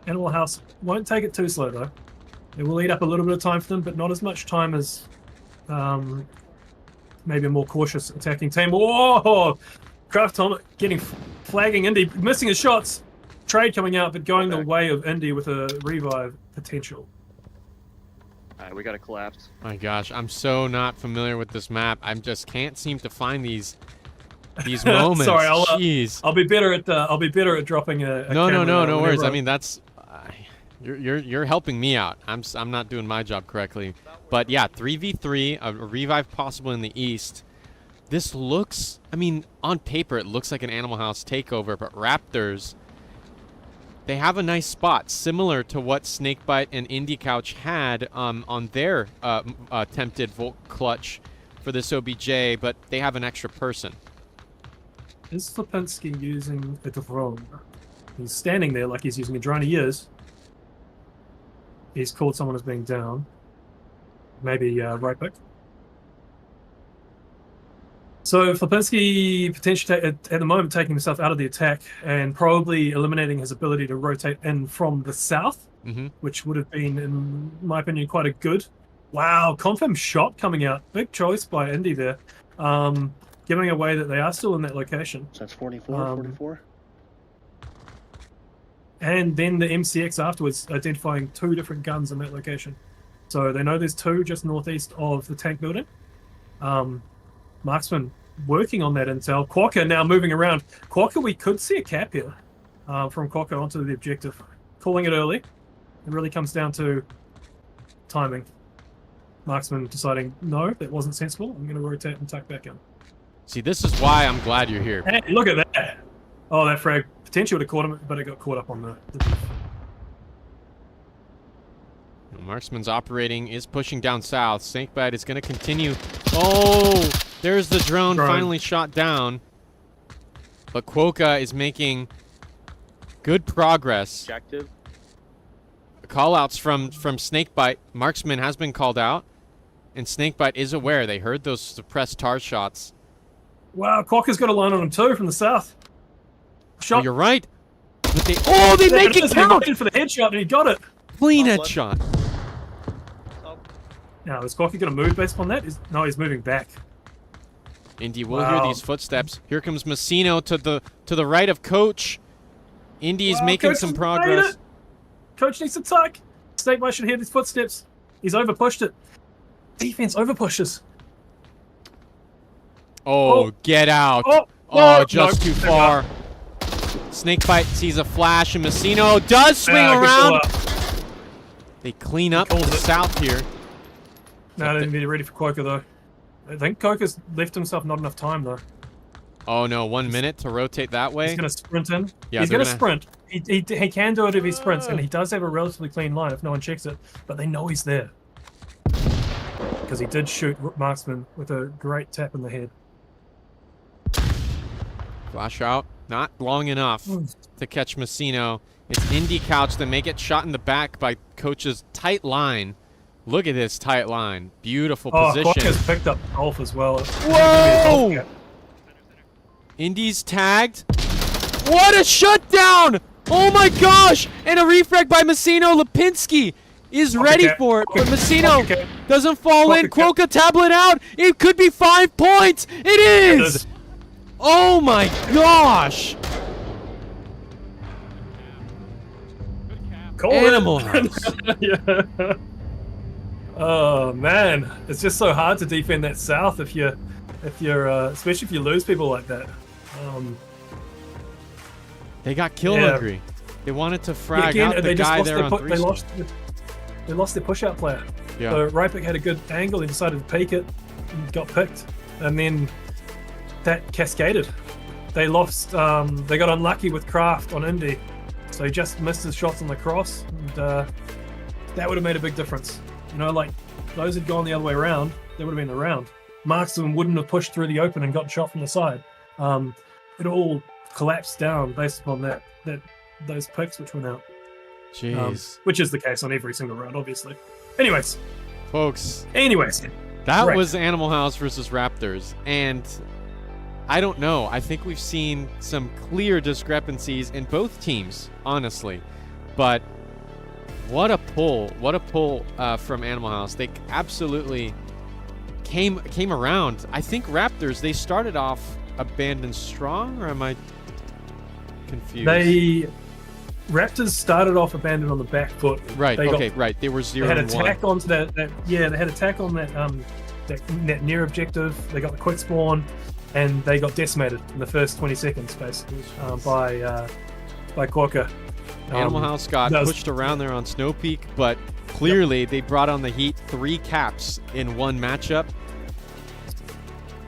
Animal House won't take it too slow though. It will eat up a little bit of time for them, but not as much time as maybe a more cautious attacking team. Whoa! Kraft getting flagging Indy, missing his shots. Trade coming out, but going the way of Indy with a revive potential. Alright, we got to collapse. My gosh, I'm so not familiar with this map. I just can't seem to find these moments. Sorry, Jeez. I'll be better at dropping a No camera worries. I mean, that's you're helping me out. I'm not doing my job correctly. But yeah, 3v3, a revive possible in the east. This looks, I mean, on paper it looks like an Animal House takeover, but Raptors, they have a nice spot, similar to what Snakebite and Indie Couch had on their attempted Volt Clutch for this OBJ, but they have an extra person. Is Lipinski using a drone? He's standing there like he's using a drone. He is. He's called someone as being down. Maybe right back. So Lipinski potentially at the moment taking himself out of the attack and probably eliminating his ability to rotate in from the south, which would have been, in my opinion, quite a good. Wow, confirm shot coming out. Big choice by Indy there. Giving away that they are still in that location. So that's 44, 44. And then the MCX afterwards identifying 2 different guns in that location. So they know there's 2 just northeast of the tank building. Marksman working on that intel. Quokka now moving around. Quokka, we could see a cap here from Quokka onto the objective. Calling it early. It really comes down to timing. Marksman deciding, no, that wasn't sensible. I'm going to rotate and tuck back in. See, this is why I'm glad you're here. Hey, look at that. Oh, that frag potentially would have caught him, but it got caught up on the Marksman's operating, is pushing down south. Snakebite is going to continue. Oh, there's the drone finally shot down. But Quokka is making good progress. Objective. Call-outs from Snakebite. Marksman has been called out. And Snakebite is aware. They heard those suppressed tar shots. Wow, Quokka's got a line on him too from the south. Shot. Oh, you're right. But they make it count! For the headshot and he got it. Clean headshot. Now, is Quokka going to move based upon that? No, he's moving back. Indy will hear these footsteps. Here comes Messino to the right of Coach. Indy is making Coach some progress. Coach needs to tuck. Snakebite should hear these footsteps. He's overpushed it. Defense overpushes. Oh, get out. Just too far. Snakebite sees a flash and Messino does swing around. They clean up to the south here. No, I didn't be ready for Quokka though. I think Quokka's left himself not enough time though. Oh no, 1 minute to rotate that way. He's going to sprint in. Yeah, he's going to sprint. He can do it if he sprints, and he does have a relatively clean line if no one checks it, but they know he's there. Because he did shoot Marksman with a great tap in the head. Flash out. Not long enough to catch Messino. It's Indie Couch that may get shot in the back by Coach's tight line. Look at this tight line. Beautiful position. Quokka's picked up golf as well. Whoa! Indy's tagged. What a shutdown! Oh my gosh! And a refrag by Messino. Lipinski is ready for it, but Messino doesn't fall in. Quokka tablet out. It could be 5 points. It is! Oh my gosh! Animal House. Yeah. Oh man, it's just so hard to defend that south if you're especially if you lose people like that. They got kill hungry. They wanted to frag again, out the they just guy lost there their on pu- three. they lost their push-out player. Yeah. So Rypik had a good angle. He decided to peek it and got picked. And then that cascaded. They lost. They got unlucky with Kraft on Indy. So he just missed his shots on the cross. And that would have made a big difference. You know, like, those had gone the other way around, they would have been the round. Marksman wouldn't have pushed through the open and gotten shot from the side. It all collapsed down based upon those picks which went out. Jeez. Which is the case on every single round, obviously. Anyways. Folks. That was Animal House versus Raptors. And I don't know. I think we've seen some clear discrepancies in both teams, honestly. But what a pull. What a pull from Animal House. They absolutely came around. I think Raptors, they started off abandoned strong, or am I confused? Raptors started off abandoned on the back foot. Right, They were 0-1. They had attack onto that they had attack on that near objective. They got the quick spawn, and they got decimated in the first 20 seconds, basically, by Quokka. Animal House got pushed around there on Snow Peak, but clearly they brought on the heat 3 caps in one matchup.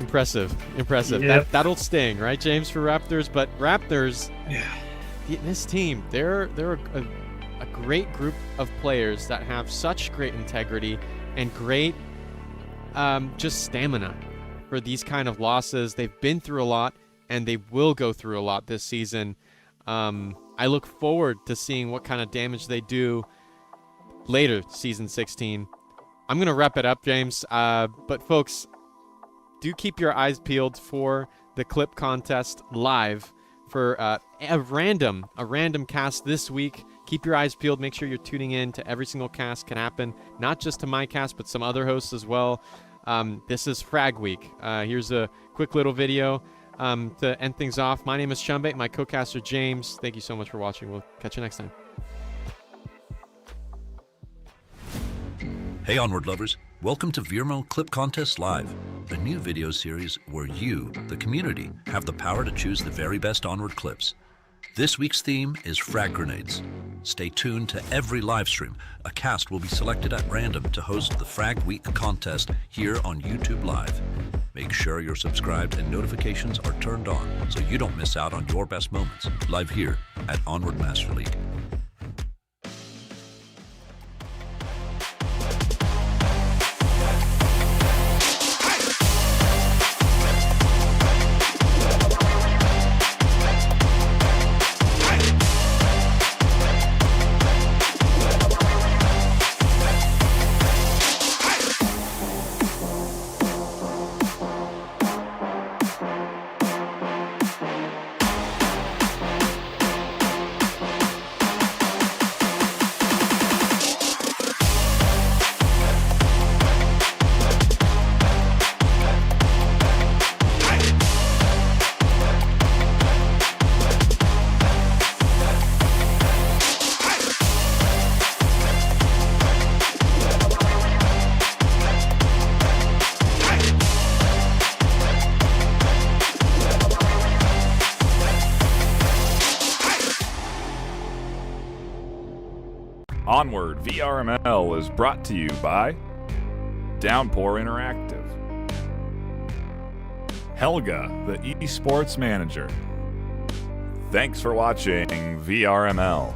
Impressive. Yep. That'll sting, right, James, for Raptors? But Raptors, this team, they're a great group of players that have such great integrity and great just stamina for these kind of losses. They've been through a lot, and they will go through a lot this season. I look forward to seeing what kind of damage they do later, season 16. I'm going to wrap it up, James. But folks, do keep your eyes peeled for the clip contest live for a random cast this week. Keep your eyes peeled. Make sure you're tuning in to every single cast can happen, not just to my cast, but some other hosts as well. This is Frag Week. Here's a quick little video to end things off. My name is Chumbate, my co-caster James. Thank you so much for watching. We'll catch you next time. Hey Onward lovers, welcome to VRML Clip Contest Live, a new video series where you, the community, have the power to choose the very best Onward clips. This week's theme is frag grenades. Stay tuned to every live stream. A cast will be selected at random to host the Frag Week contest here on YouTube Live. Make sure you're subscribed and notifications are turned on so you don't miss out on your best moments, live here at Onward Master League. Onward VRML is brought to you by Downpour Interactive, Helga, the esports manager. Thanks for watching VRML.